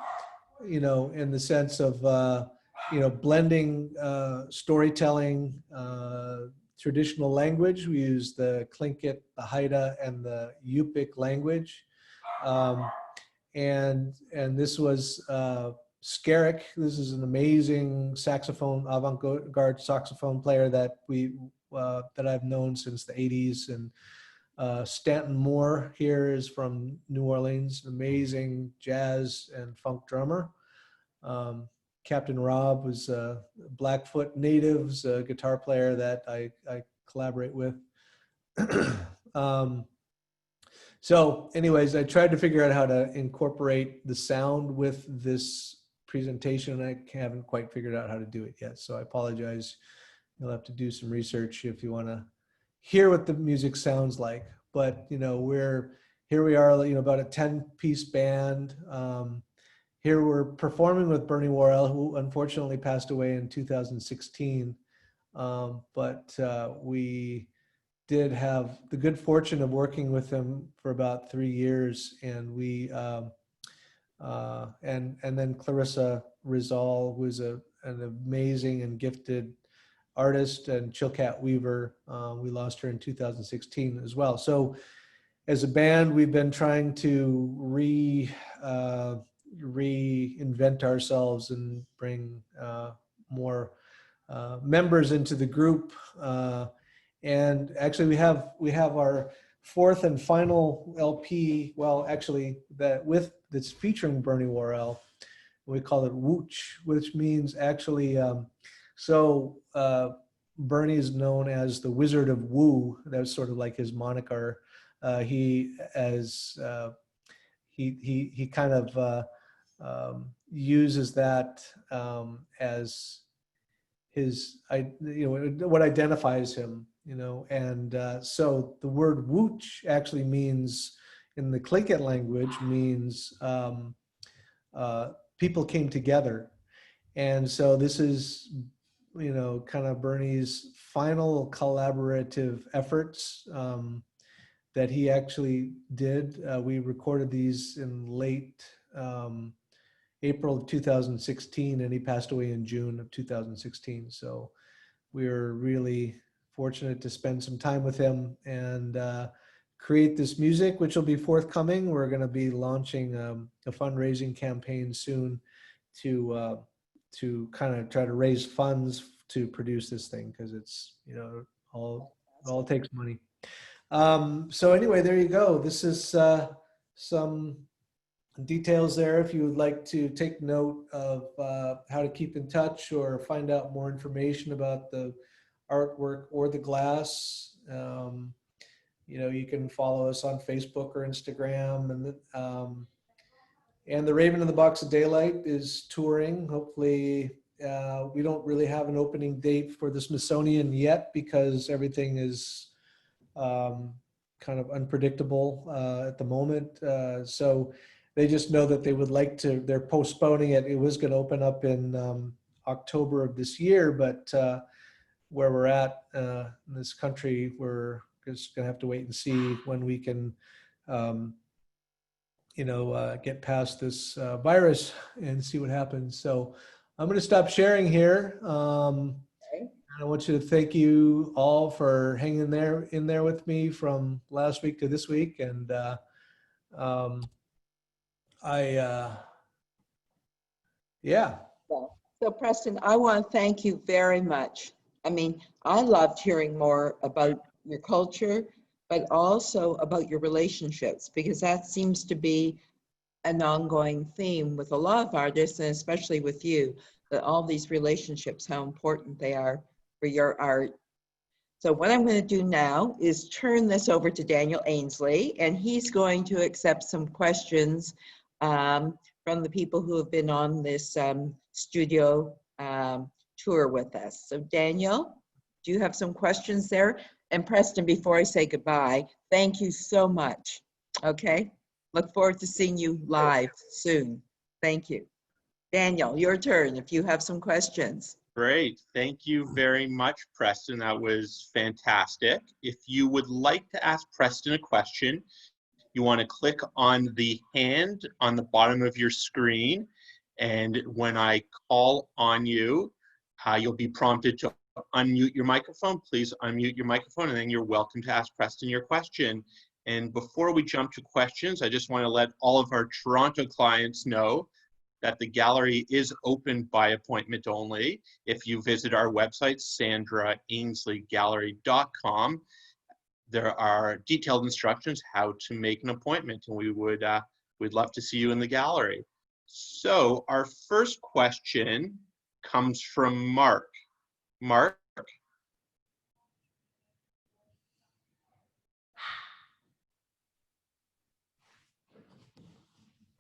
the sense of blending storytelling, traditional language. We use the Tlingit, the Haida, and the Yupik language. And this was Skerrick. This is an amazing saxophone, avant-garde saxophone player that that I've known since the 80s. And Stanton Moore here is from New Orleans, amazing jazz and funk drummer. Captain Rob was a Blackfoot Natives guitar player that I collaborate with. So anyways, I tried to figure out how to incorporate the sound with this presentation. I haven't quite figured out how to do it yet. So I apologize. You'll have to do some research if you want to hear what the music sounds like. But, here we are, about a 10-piece band. Here we're performing with Bernie Worrell, who unfortunately passed away in 2016. But we did have the good fortune of working with him for about 3 years, and we and then Clarissa Rizal, who is an amazing and gifted artist and Chilkat Weaver. We lost her in 2016 as well. So as a band, we've been trying to reinvent ourselves and bring more members into the group. And actually, we have our fourth and final LP. Well, actually, that's featuring Bernie Worrell. We call it Wooch, which means actually. Bernie is known as the Wizard of Woo. That's sort of like his moniker. He kind of uses that as his, what identifies him, and so the word wooch actually means, in the Tlingit language, means people came together. And so this is, kind of Bernie's final collaborative efforts that he actually did. We recorded these in late April of 2016, and he passed away in June of 2016. So we were really fortunate to spend some time with him and create this music, which will be forthcoming. We're going to be launching a fundraising campaign soon to kind of try to raise funds to produce this thing, because it's, it all takes money. So anyway, there you go. This is some details there if you would like to take note of how to keep in touch or find out more information about the artwork or the glass. you can follow us on Facebook or Instagram, and the Raven in the Box of Daylight is touring. Hopefully, we don't really have an opening date for the Smithsonian yet because everything is kind of unpredictable at the moment. So they just know that they would like to, they're postponing it. It was going to open up in October of this year, but where we're at in this country, we're just going to have to wait and see when we can, get past this virus and see what happens. So I'm going to stop sharing here. I want you to thank you all for hanging in there with me from last week to this week. And yeah. So Preston, I want to thank you very much. I mean, I loved hearing more about your culture, but also about your relationships, because that seems to be an ongoing theme with a lot of artists, and especially with you, that all these relationships, how important they are for your art. So what I'm going to do now is turn this over to Daniel Ainsley, and he's going to accept some questions from the people who have been on this studio tour with us. So Daniel, do you have some questions there? And Preston, before I say goodbye, thank you so much. Okay, look forward to seeing you live soon. Thank you. Daniel, your turn if you have some questions. Great. Thank you very much, Preston. That was fantastic. If you would like to ask Preston a question, you want to click on the hand on the bottom of your screen. And when I call on you, you'll be prompted to unmute your microphone. Please unmute your microphone, and then you're welcome to ask Preston your question. And before we jump to questions, I just want to let all of our Toronto clients know that the gallery is open by appointment only. If you visit our website, sandraainsleyggallery.com, there are detailed instructions how to make an appointment, and we'd love to see you in the gallery. So our first question comes from Mark. Mark?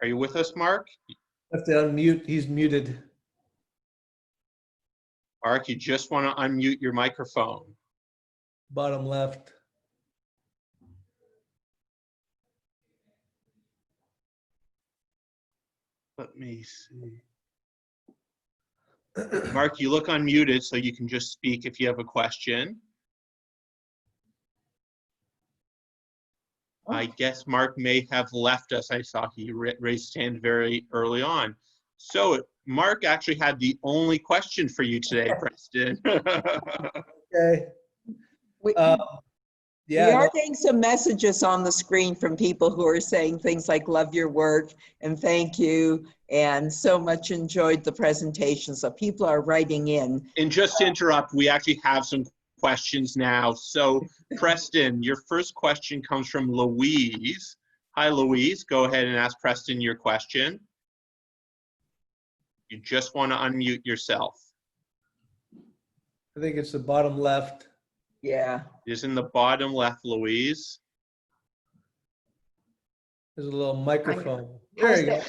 Are you with us, Mark? Have to unmute. He's muted. Mark, you just want to unmute your microphone. Bottom left. Let me see. Mark, you look unmuted, so you can just speak if you have a question. I guess Mark may have left us. I saw he raised his hand very early on. So Mark actually had the only question for you today, Preston. Okay. We Yeah. we are getting some messages on the screen from people who are saying things like, love your work and thank you, and so much enjoyed the presentation. So people are writing in. And just to interrupt, we actually have some questions now. So Preston, your first question comes from Louise. Hi, Louise. Go ahead and ask Preston your question. You just want to unmute yourself. I think it's the bottom left. Yeah. It is in the bottom left, Louise. There's a little microphone. There you go.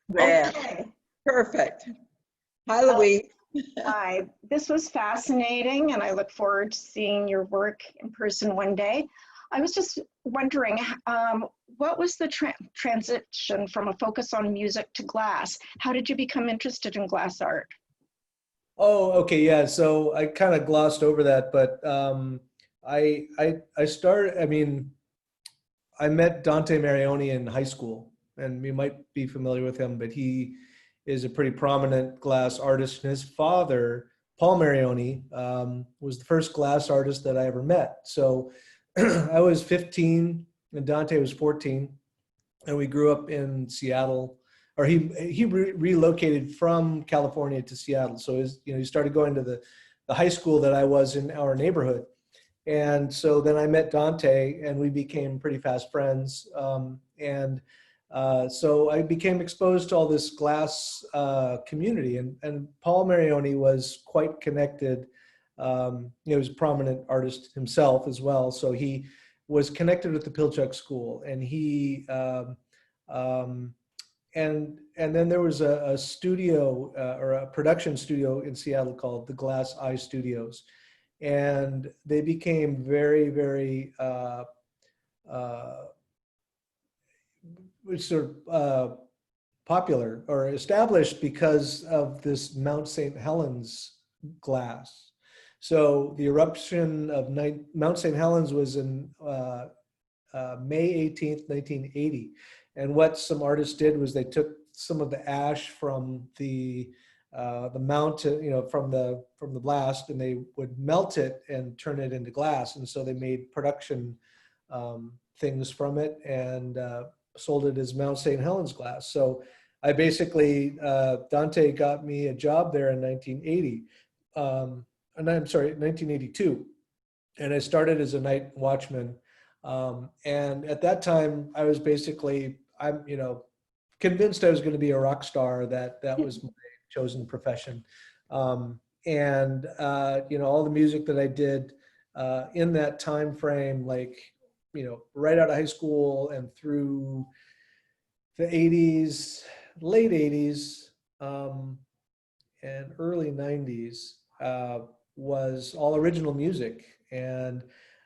There. Okay. Perfect. Hi, Louise. Hi, this was fascinating, and I look forward to seeing your work in person one day. I was just wondering, what was the transition from a focus on music to glass? How did you become interested in glass art? Oh, okay, yeah. So I kind of glossed over that, but I started. I mean, I met Dante Marioni in high school, and you might be familiar with him, but he is a pretty prominent glass artist. And his father, Paul Marioni, was the first glass artist that I ever met. So I was 15 and Dante was 14, and we grew up in Seattle. Or he relocated from California to Seattle. So he started going to the high school that I was in our neighborhood. And so then I met Dante, and we became pretty fast friends. So I became exposed to all this glass community, and Paul Marioni was quite connected. He was a prominent artist himself as well. So he was connected with the Pilchuck School, and he and then there was a studio or a production studio in Seattle called the Glass Eye Studios, and they became very, very sort of popular or established because of this Mount St. Helens glass. So the eruption of Mount St. Helens was in May 18th, 1980. And what some artists did was they took some of the ash from the mountain, from the blast, and they would melt it and turn it into glass. And so they made production things from it and sold it as Mount St. Helens glass. So I basically, Dante got me a job there in 1980. And I'm sorry, 1982. And I started as a night watchman. And at that time, I was basically, convinced I was going to be a rock star, that was my chosen profession. All the music that I did in that time frame, right out of high school and through the 80s, late 80s, and early 90s, was all original music. And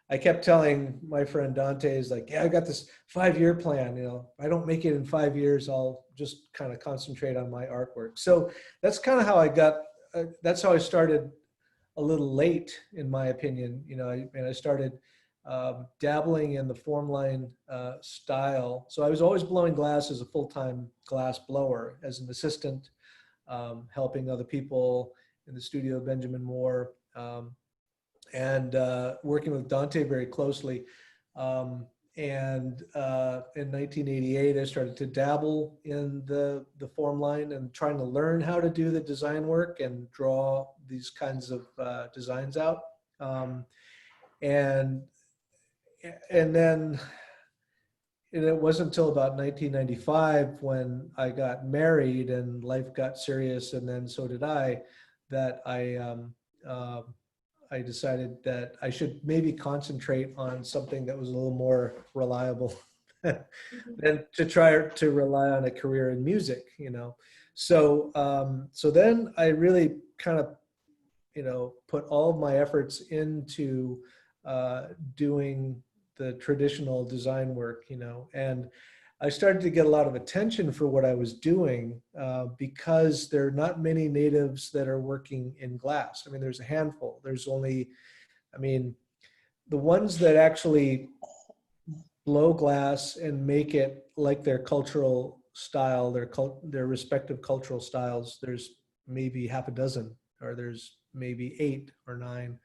I kept telling my friend Dante, is like, yeah, I got this 5-year plan. I don't make it in 5 years, I'll just kind of concentrate on my artwork. So that's kind of how I got, that's how I started a little late, in my opinion. I started dabbling in the form line style. So I was always blowing glass as a full-time glass blower, as an assistant, helping other people in the studio, Benjamin Moore, and working with Dante very closely. In 1988, I started to dabble in the form line and trying to learn how to do the design work and draw these kinds of designs out. And then it wasn't until about 1995, when I got married and life got serious, and then so did I, that I decided that I should maybe concentrate on something that was a little more reliable than to try to rely on a career in music, So then I really kind of, put all of my efforts into doing the traditional design work, and I started to get a lot of attention for what I was doing because there are not many natives that are working in glass. I mean, there's a handful. There's only, the ones that actually blow glass and make it like their cultural style, their respective cultural styles, there's maybe half a dozen, or there's maybe 8 or 9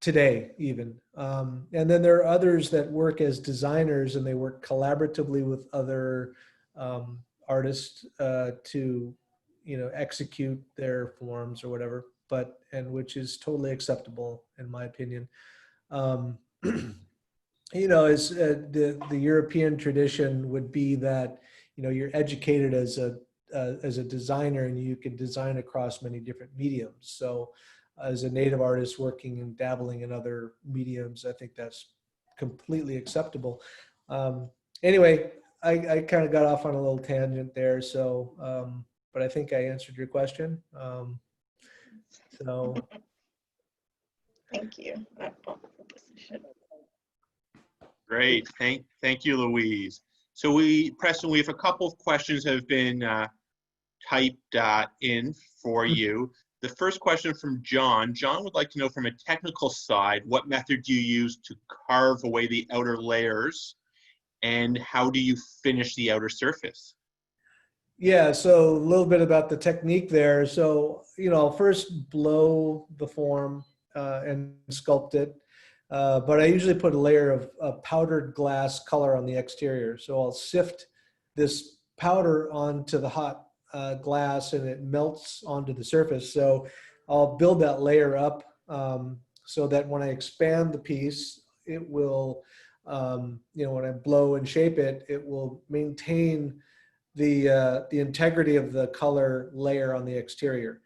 today even. And then there are others that work as designers, and they work collaboratively with other artists to, execute their forms or whatever, which is totally acceptable in my opinion. As the European tradition would be that, you're educated as a designer, and you can design across many different mediums. So as a native artist working and dabbling in other mediums, I think that's completely acceptable. Anyway, I kind of got off on a little tangent there. So, but I think I answered your question. Thank you. Great. Thank you, Louise. So Preston, we have a couple of questions that have been typed in for you. The first question from John. John would like to know, from a technical side, what method do you use to carve away the outer layers, and how do you finish the outer surface? Yeah, so a little bit about the technique there. So, I'll first blow the form and sculpt it. But I usually put a layer of powdered glass color on the exterior. So I'll sift this powder onto the hot glass, and it melts onto the surface. So I'll build that layer up so that when I expand the piece, it will, when I blow and shape it, it will maintain the integrity of the color layer on the exterior.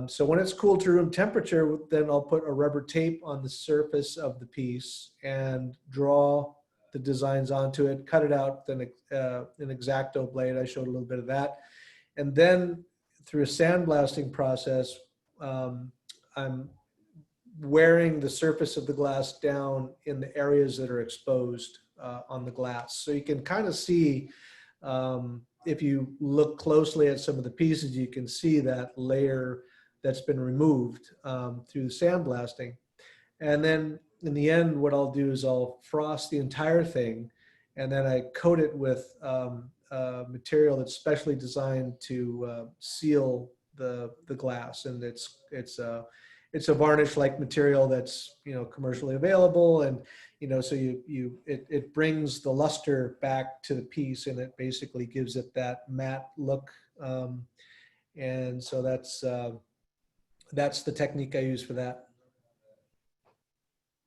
So when it's cooled to room temperature, then I'll put a rubber tape on the surface of the piece and draw the designs onto it, cut it out, then an X-Acto blade. I showed a little bit of that. And then through a sandblasting process, I'm wearing the surface of the glass down in the areas that are exposed on the glass. So you can kind of see, if you look closely at some of the pieces, you can see that layer that's been removed through the sandblasting. And then in the end, what I'll do is I'll frost the entire thing, and then I coat it with material that's specially designed to seal the glass. And it's a varnish-like material that's, you know, commercially available, and you know, so it brings the luster back to the piece, and it basically gives it that matte look. And so that's the technique I use for that.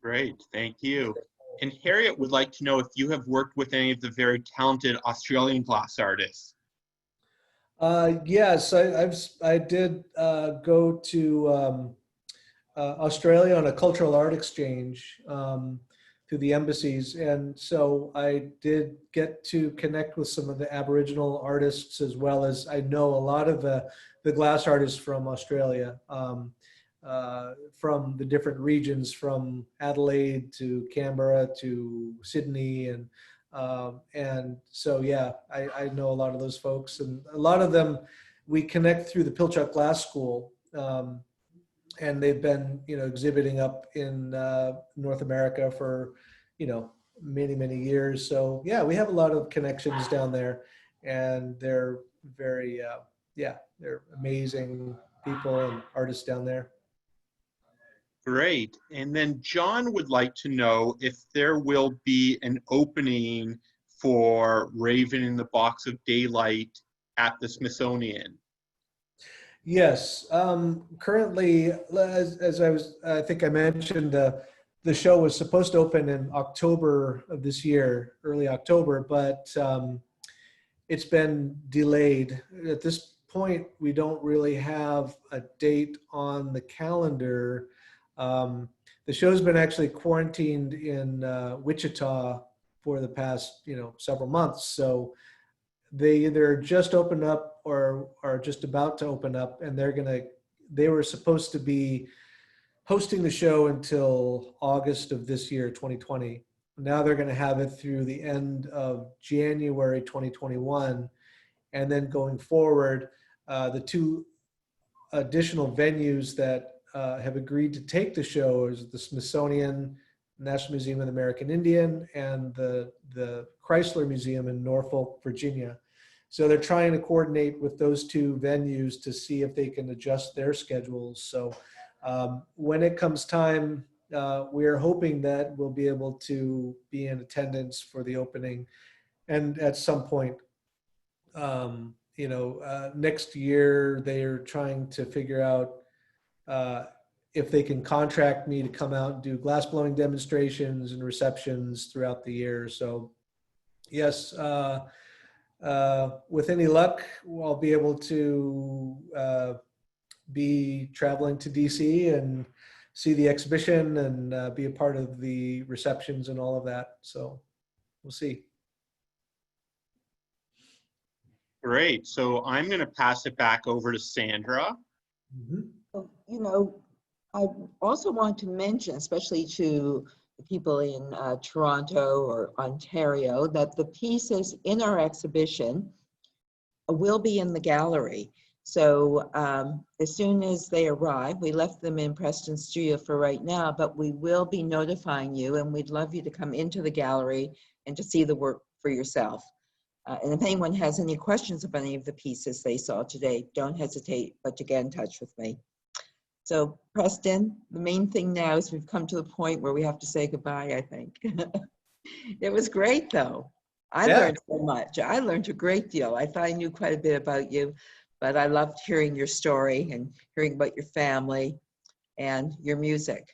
Great, thank you. And Harriet would like to know if you have worked with any of the very talented Australian glass artists. Yes, I did go to Australia on a cultural art exchange through the embassies, and so I did get to connect with some of the Aboriginal artists, as well as I know a lot of the glass artists from Australia. From the different regions, from Adelaide to Canberra to Sydney, and so yeah, I know a lot of those folks, and a lot of them we connect through the Pilchuck Glass School, and they've been, you know, exhibiting up in North America for, you know, many years. So yeah, we have a lot of connections down there, and they're very they're amazing people and artists down there. Great. And then John would like to know if there will be an opening for Raven in the Box of Daylight at the Smithsonian. Yes. Currently, as I think I mentioned, the show was supposed to open in October of this year, early October, but it's been delayed. At this point, we don't really have a date on the calendar. The show's been actually quarantined in Wichita for the past, you know, several months. So they either just opened up or are just about to open up, and they were supposed to be hosting the show until August of this year, 2020. Now they're going to have it through the end of January 2021. And then going forward, the two additional venues that have agreed to take the show is the Smithsonian, National Museum of the American Indian, and the Chrysler Museum in Norfolk, Virginia. So they're trying to coordinate with those two venues to see if they can adjust their schedules. So when it comes time, we're hoping that we'll be able to be in attendance for the opening. And at some point, next year, they're trying to figure out if they can contract me to come out and do glass blowing demonstrations and receptions throughout the year. So yes, with any luck, I'll be able to be traveling to DC and see the exhibition and be a part of the receptions and all of that. So we'll see. Great. So I'm going to pass it back over to Sandra. You know, I also want to mention, especially to the people in Toronto or Ontario, that the pieces in our exhibition will be in the gallery. So as soon as they arrive, we left them in Preston studio for right now, but we will be notifying you, and we'd love you to come into the gallery and to see the work for yourself. And if anyone has any questions about any of the pieces they saw today, don't hesitate but to get in touch with me. So Preston, the main thing now is we've come to the point where we have to say goodbye, I think. It was great though. I learned so much. I learned a great deal. I thought I knew quite a bit about you, but I loved hearing your story and hearing about your family and your music.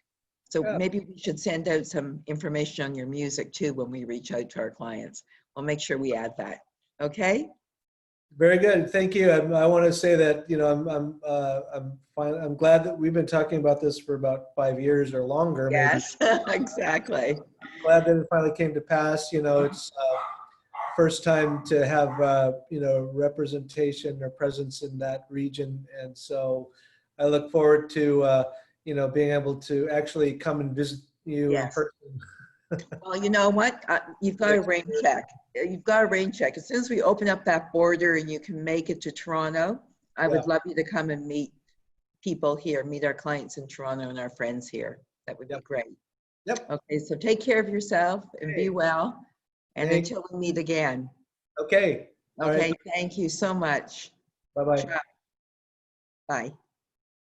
So maybe we should send out some information on your music too when we reach out to our clients. We'll make sure we add that. Okay? Very good. Thank you. I want to say that, you know, I'm glad that we've been talking about this for about 5 years or longer. Yes, exactly. Maybe. Glad that it finally came to pass. You know, it's first time to have, you know, representation or presence in that region. And so I look forward to, you know, being able to actually come and visit you in Yes. person. Well, you know what? You've got a rain check. You've got a rain check. As soon as we open up that border and you can make it to Toronto, I would love you to come and meet people here, meet our clients in Toronto and our friends here. That would be great. Yep. Okay, so take care of yourself and be well. And Thanks. until we meet again. Okay. All Okay, right. thank you so much. Bye-bye. Ciao. Bye.